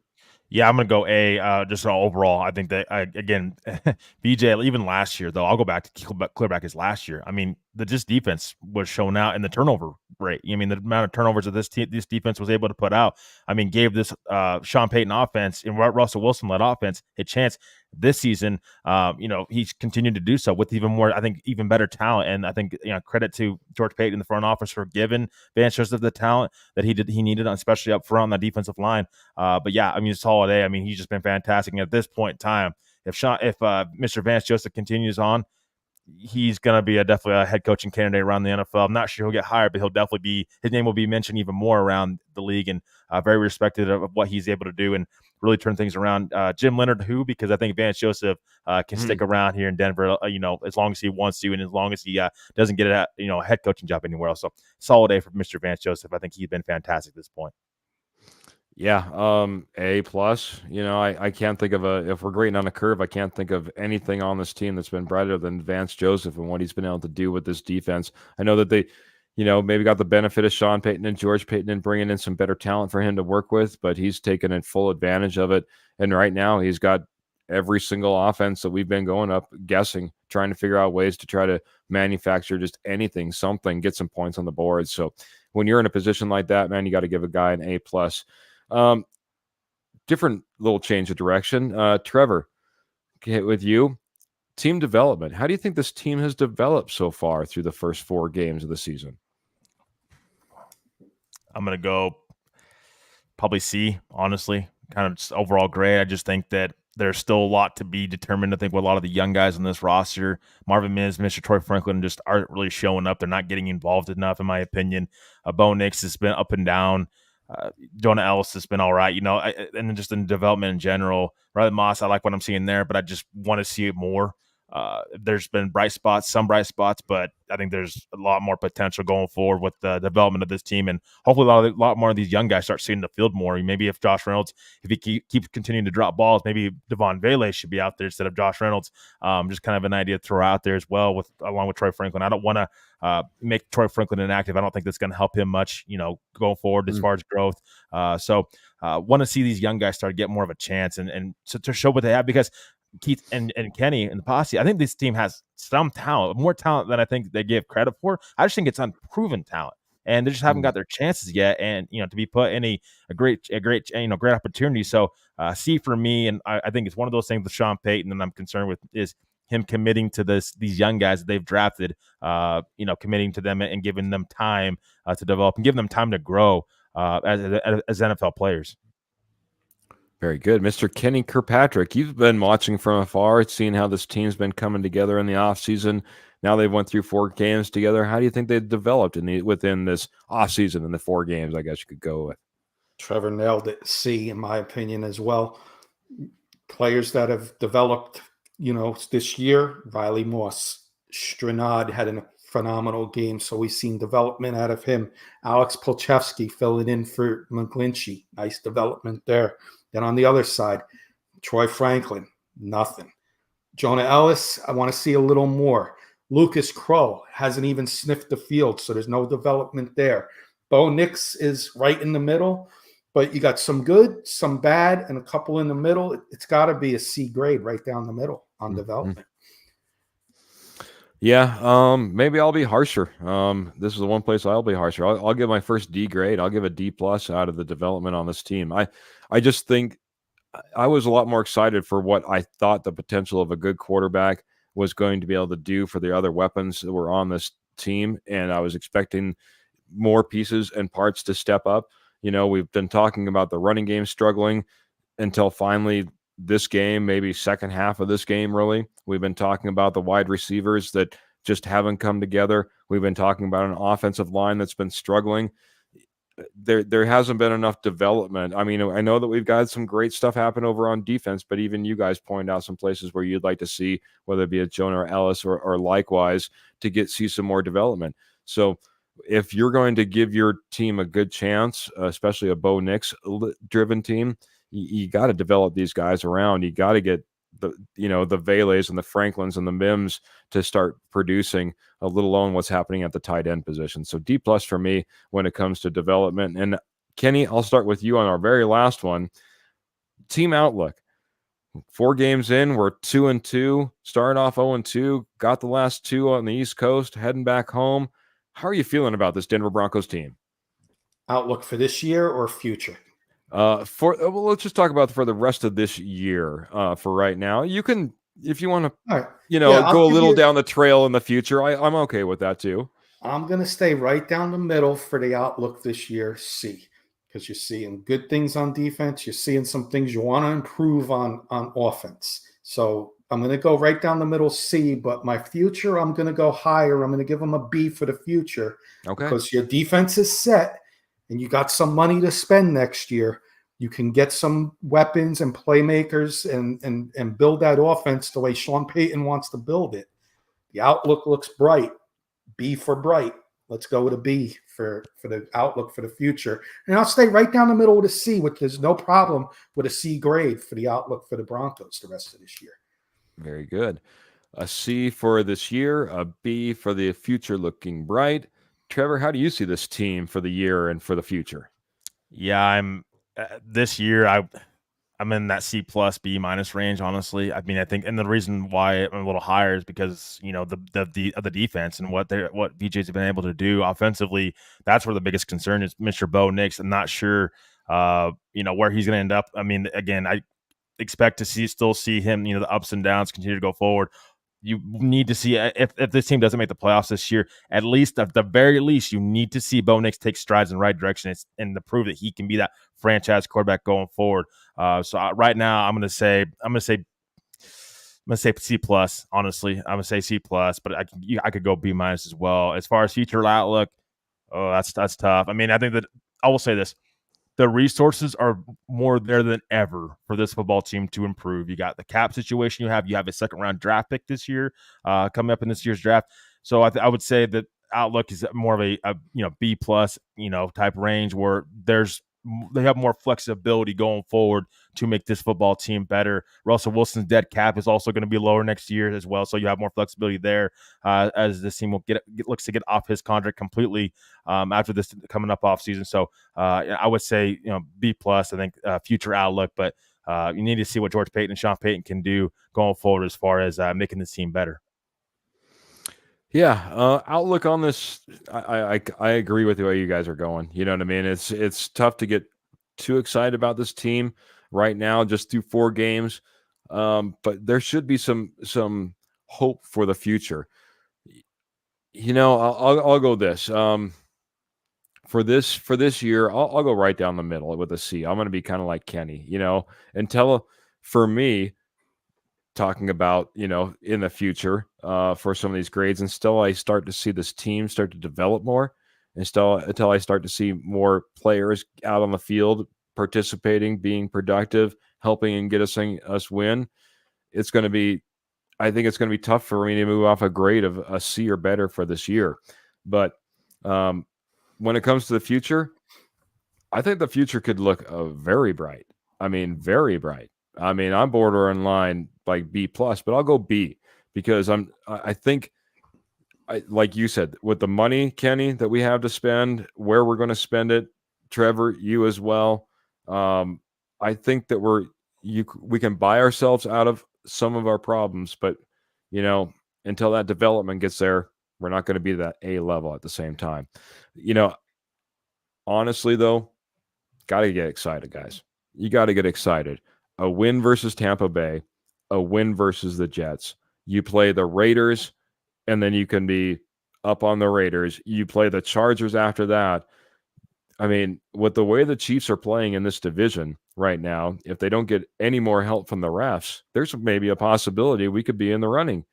Yeah, I'm going to go A, just overall. I think that, again, BJ, even last year, though, I'll go back to clear back his last year. I mean, the defense was shown out in the turnover rate. I mean, the amount of turnovers that this defense was able to put out, I mean, gave this Sean Payton offense and Russell Wilson-led offense a chance this season. He's continued to do so with even more, I think, even better talent. And I think, credit to George Payton in the front office for giving Vance Joseph the talent that he needed, especially up front on that defensive line. But yeah, I mean, it's solid A. I mean, he's just been fantastic. And at this point in time, if Mr. Vance Joseph continues on, he's going to be definitely a head coaching candidate around the NFL. I'm not sure he'll get hired, but his name will be mentioned even more around the league, and very respected of what he's able to do and really turn things around. Jim Leonard, because I think Vance Joseph can stick around here in Denver, as long as he wants to, and as long as he doesn't get a head coaching job anywhere else. So solid A for Mr. Vance Joseph. I think he's been fantastic at this point. Yeah, A+. I can't think of if we're grading on a curve, I can't think of anything on this team that's been brighter than Vance Joseph and what he's been able to do with this defense. I know that they, maybe got the benefit of Sean Payton and George Payton and bringing in some better talent for him to work with, but he's taken in full advantage of it. And right now he's got every single offense that we've been going up guessing, trying to figure out ways to try to manufacture just anything, something, get some points on the board. So when you're in a position like that, man, you got to give a guy an A+. Different little change of direction. Trevor, with you, team development. How do you think this team has developed so far through the first 4 games of the season? I'm going to go probably C, honestly. Kind of just overall grade. I just think that there's still a lot to be determined. I think with a lot of the young guys on this roster, Marvin Mims, Mr. Troy Franklin, just aren't really showing up. They're not getting involved enough, in my opinion. Bo Nix has been up and down. Jonah Ellis has been all right, and then just in development in general. Riley Moss, I like what I'm seeing there, but I just want to see it more. There's been some bright spots, but I think there's a lot more potential going forward with the development of this team, and hopefully a lot more of these young guys start seeing the field more. Maybe if Josh Reynolds, if he keeps continuing to drop balls, maybe Devon Vele should be out there instead of Josh Reynolds. Just kind of an idea to throw out there as well, along with Troy Franklin. I don't want to make Troy Franklin inactive. I don't think that's going to help him much, going forward as far as growth. So want to see these young guys start to get more of a chance and to show what they have, because Keith and Kenny and the posse, I think this team has some talent, more talent than I think they give credit for. I just think it's unproven talent, and they just haven't got their chances yet. And to be put in a great opportunity. So C for me, and I think it's one of those things with Sean Payton, and I'm concerned with is him committing to these young guys that they've drafted. Committing to them and giving them time to develop and giving them time to grow as NFL players. Very good. Mr. Kenny Kirkpatrick, you've been watching from afar, seeing how this team's been coming together in the offseason. Now they've went through 4 games together. How do you think they've developed within this offseason in the 4 games, I guess you could go with? Trevor nailed it. C, in my opinion, as well. Players that have developed, this year, Riley Moss, Stranad had a phenomenal game, so we've seen development out of him. Alex Polchevsky filling in for McGlinchey. Nice development there. Then on the other side, Troy Franklin, nothing. Jonah Ellis, I want to see a little more. Lucas Crow hasn't even sniffed the field, so there's no development there. Bo Nix is right in the middle, but you got some good, some bad, and a couple in the middle. It's got to be a C grade right down the middle on development. Yeah, maybe I'll be harsher. This is the one place I'll be harsher. I'll give my first D grade. I'll give a D+ out of the development on this team. I just think I was a lot more excited for what I thought the potential of a good quarterback was going to be able to do for the other weapons that were on this team, and I was expecting more pieces and parts to step up. We've been talking about the running game struggling until finally this game, maybe second half of this game, really. We've been talking about the wide receivers that just haven't come together. We've been talking about an offensive line that's been struggling. There hasn't been enough development. I mean, I know that we've got some great stuff happen over on defense, but even you guys point out some places where you'd like to see, whether it be a Jonah or Ellis or likewise, to see some more development. So if you're going to give your team a good chance, especially a Bo Nix driven team, you got to develop these guys around. You got to get the Vele's and the Franklins and the Mims to start producing, let alone what's happening at the tight end position. So D+ for me when it comes to development. And Kenny, I'll start with you on our very last one. Team outlook. 4 games in, we're 2-2, started off 0-2, got the last 2 on the East Coast, heading back home. How are you feeling about this Denver Broncos team? Outlook for this year or future? Well, let's just talk about for the rest of this year. For right now, you can, if you want to, All right. go a little down the trail in the future. I'm okay with that too. I'm going to stay right down the middle for the outlook this year, C, because you're seeing good things on defense. You're seeing some things you want to improve on offense. So I'm going to go right down the middle, C, but my future, I'm going to go higher. I'm going to give them a B for the future. Okay. Because your defense is set and you got some money to spend next year. You can get some weapons and playmakers and build that offense the way Sean Payton wants to build it. The outlook looks bright. B for bright. Let's go with a B for the outlook for the future. And I'll stay right down the middle with a C, which there's no problem with a C grade for the outlook for the Broncos the rest of this year. Very good. A C for this year, a B for the future looking bright. Trevor, how do you see this team for the year and for the future? Yeah, I'm this year I'm in that C+ B- range, honestly. I mean, I think, and the reason why I'm a little higher is because the defense and what VJ's have been able to do offensively. That's where the biggest concern is. Mr. Bo Nix, I'm not sure, where he's going to end up. I mean, again, I expect to still see him, the ups and downs continue to go forward. You need to see if this team doesn't make the playoffs this year, at least at the very least, you need to see Bo Nix take strides in the right direction and to prove that he can be that franchise quarterback going forward. Right now, I'm gonna say C+. Honestly, I'm gonna say C+, but I could go B- as well. As far as future outlook, oh, that's tough. I mean, I think that I will say this. The resources are more there than ever for this football team to improve. You got the cap situation you have a second round draft pick this year coming up in this year's draft. So I would say that outlook is more of a B+, type range where they have more flexibility going forward to make this football team better. Russell Wilson's dead cap is also going to be lower next year as well, so you have more flexibility there as this team will looks to get off his contract completely after this coming up off season. So I would say B+. I think future outlook, but you need to see what George Paton and Sean Payton can do going forward as far as making this team better. Yeah, outlook on this, I agree with the way you guys are going. You know what I mean? It's tough to get too excited about this team right now, just through 4 games. But there should be some hope for the future. I'll go this. For this year, I'll go right down the middle with a C. I'm going to be kind of like Kenny, until for me, talking about, in the future for some of these grades, until I start to see this team start to develop more, until I start to see more players out on the field participating, being productive, helping and get us win. I think it's going to be tough for me to move off a grade of a C or better for this year. But when it comes to the future, I think the future could look very bright. I mean, very bright. I mean, I'm borderline line like B+, but I'll go B because I think, like you said, with the money, Kenny, that we have to spend, where we're going to spend it, Trevor, you as well. I think that we can buy ourselves out of some of our problems, but until that development gets there, we're not going to be that A level at the same time. Honestly though, got to get excited, guys. You got to get excited. A win versus Tampa Bay, a win versus the Jets. You play the Raiders, and then you can be up on the Raiders. You play the Chargers after that. I mean, with the way the Chiefs are playing in this division right now, if they don't get any more help from the refs, there's maybe a possibility we could be in the running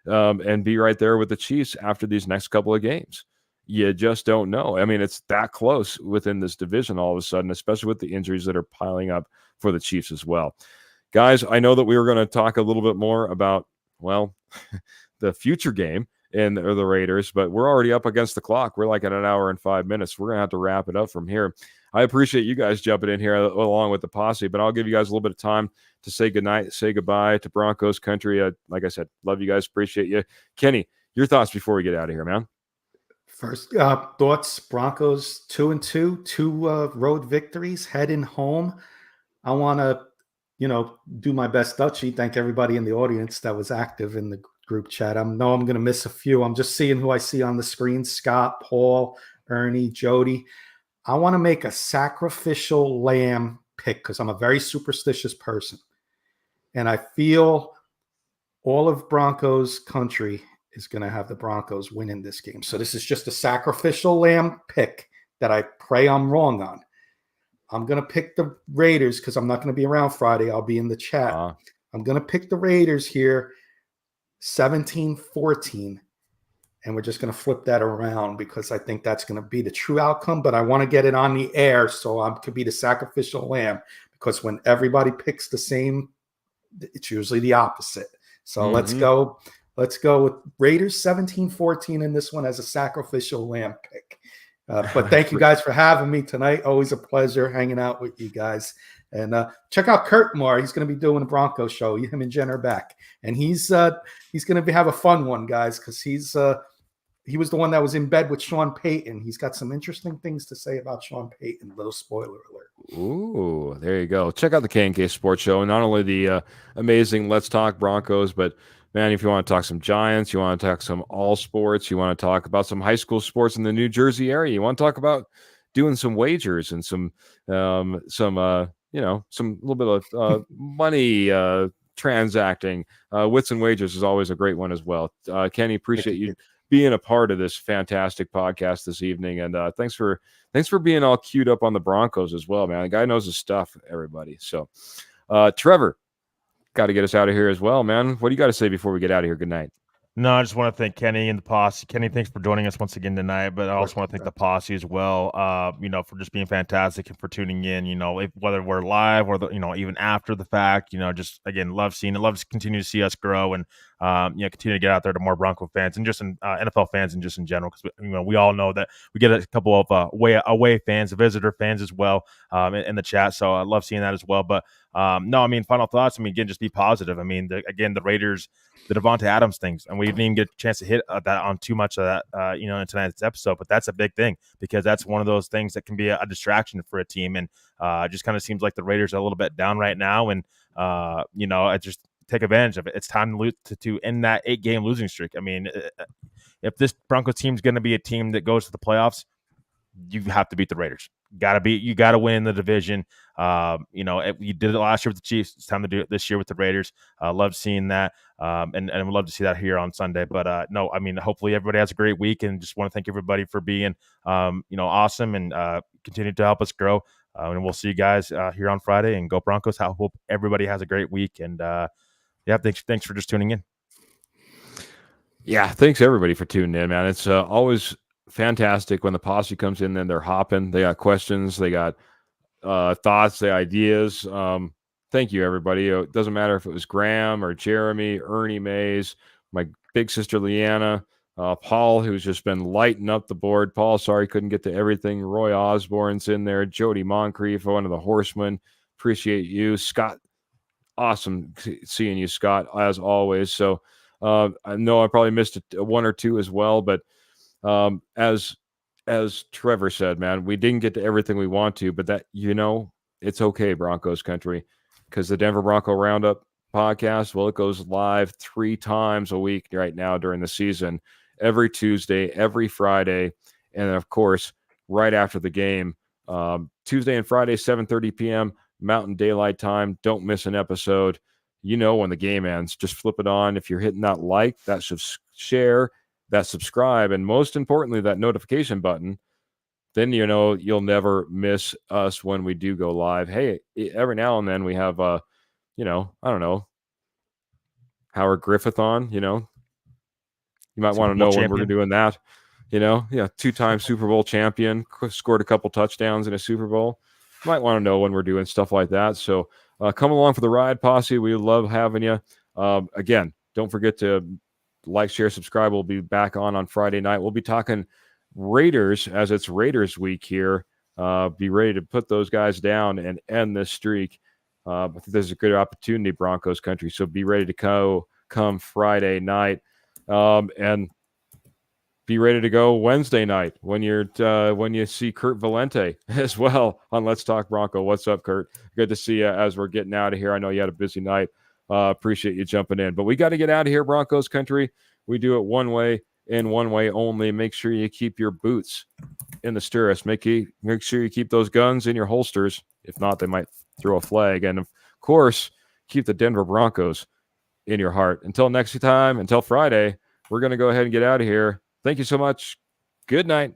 and be right there with the Chiefs after these next couple of games. You just don't know. I mean, it's that close within this division all of a sudden, especially with the injuries that are piling up for the Chiefs as well. Guys, I know that we were going to talk a little bit more about, the future game or the Raiders, but we're already up against the clock. We're like at an hour and 5 minutes. We're going to have to wrap it up from here. I appreciate you guys jumping in here along with the posse, but I'll give you guys a little bit of time to say goodnight, say goodbye to Broncos country. Like I said, love you guys, appreciate you. Kenny, your thoughts before we get out of here, man? First thoughts: Broncos 2-2, two road victories, heading home. I want to, do my best, Dutchie. Thank everybody in the audience that was active in the group chat. I know I'm going to miss a few. I'm just seeing who I see on the screen: Scott, Paul, Ernie, Jody. I want to make a sacrificial lamb pick because I'm a very superstitious person, and I feel all of Broncos country is going to have the Broncos winning this game. So this is just a sacrificial lamb pick that I pray I'm wrong on. I'm going to pick the Raiders because I'm not going to be around Friday. I'll be in the chat. I'm going to pick the Raiders here, 17-14. And we're just going to flip that around because I think that's going to be the true outcome. But I want to get it on the air so I could be the sacrificial lamb, because when everybody picks the same, it's usually the opposite. So let's go with Raiders 17-14 in this one as a sacrificial lamb pick. But thank you guys for having me tonight. Always a pleasure hanging out with you guys. And check out Kurt Moore. He's going to be doing a Bronco show. Him and Jen are back. And he's going to have a fun one, guys, because he was the one that was in bed with Sean Payton. He's got some interesting things to say about Sean Payton. Little spoiler alert. Ooh, there you go. Check out the K&K Sports Show. Not only the amazing Let's Talk Broncos, but man, if you want to talk some Giants, you want to talk some all sports, you want to talk about some high school sports in the New Jersey area, you want to talk about doing some wagers and some little bit of money transacting. Wits and Wagers is always a great one as well. Kenny, appreciate you being a part of this fantastic podcast this evening, and thanks for being all queued up on the Broncos as well, man. The guy knows his stuff, everybody. So, Trevor, got to get us out of here as well, man. What do you got to say before we get out of here? Good night. No, I just want to thank Kenny and the posse. Kenny, thanks for joining us once again tonight, but I also want to thank the posse as well, for just being fantastic and for tuning in, whether we're live or, even after the fact, just, again, love seeing it, love to continue to see us grow and, continue to get out there to more Bronco fans and just NFL fans and just in general, because, we all know that we get a couple of away fans, visitor fans as well in the chat. So I love seeing that as well. But final thoughts. Again, just be positive. The Raiders, the Devontae Adams things, and we didn't even get a chance to hit that on too much of that, in tonight's episode. But that's a big thing because that's one of those things that can be a distraction for a team. And it just kind of seems like the Raiders are a little bit down right now. And, I just take advantage of it. It's time to end that 8-game losing streak. If this Broncos team is going to be a team that goes to the playoffs, you have to beat the Raiders. You got to win in the division. You did it last year with the Chiefs. It's time to do it this year with the Raiders. Love seeing that. And we'd love to see that here on Sunday. But hopefully everybody has a great week, and just want to thank everybody for being, awesome and continue to help us grow. And we'll see you guys here on Friday, and go Broncos. I hope everybody has a great week. And thanks for just tuning in. Yeah, thanks everybody for tuning in, man. It's always fantastic when the posse comes in and they're hopping. They got questions, they got thoughts, they ideas. Thank you, everybody. It doesn't matter if it was Graham or Jeremy, Ernie Mays, my big sister Leanna, Paul, who's just been lighting up the board. Paul, sorry couldn't get to everything. Roy Osborne's in there. Jody Moncrief, one of the horsemen. Appreciate you. Scott, awesome seeing you, Scott, as always. So I know I probably missed one or two as well, but as Trevor said, man, we didn't get to everything we want to, but that, it's okay, Broncos country, because the Denver Bronco Roundup podcast, well, it goes live 3 times a week right now during the season, every Tuesday, every Friday, and of course, right after the game, Tuesday and Friday, 7:30 p.m. Mountain Daylight Time. Don't miss an episode. When the game ends, just flip it on. If you're hitting that like, that share, that subscribe, and most importantly, that notification button, then you'll never miss us when we do go live. Hey, every now and then we have I don't know, Howard Griffith on, you might want to know when we're doing that. 2-time Super Bowl champion, scored a couple touchdowns in a Super Bowl. You might want to know when we're doing stuff like that. So come along for the ride, posse. We love having you. Again, don't forget to like, share, subscribe. We'll be back on Friday night. We'll be talking Raiders, as it's Raiders week here Be ready to put those guys down and end this streak. I think there's a good opportunity, Broncos country. So be ready to come Friday night, and be ready to go Wednesday night when you see Kurt Valente as well on Let's Talk Bronco. What's up, Kurt? Good to see you as we're getting out of here. I know you had a busy night. Appreciate you jumping in, but we got to get out of here, Broncos country. We do it one way and one way only. Make sure you keep your boots in the stirrups. Make sure you keep those guns in your holsters. If not, they might throw a flag. And of course, keep the Denver Broncos in your heart. Until next time, until Friday, we're going to go ahead and get out of here. Thank you so much. Good night.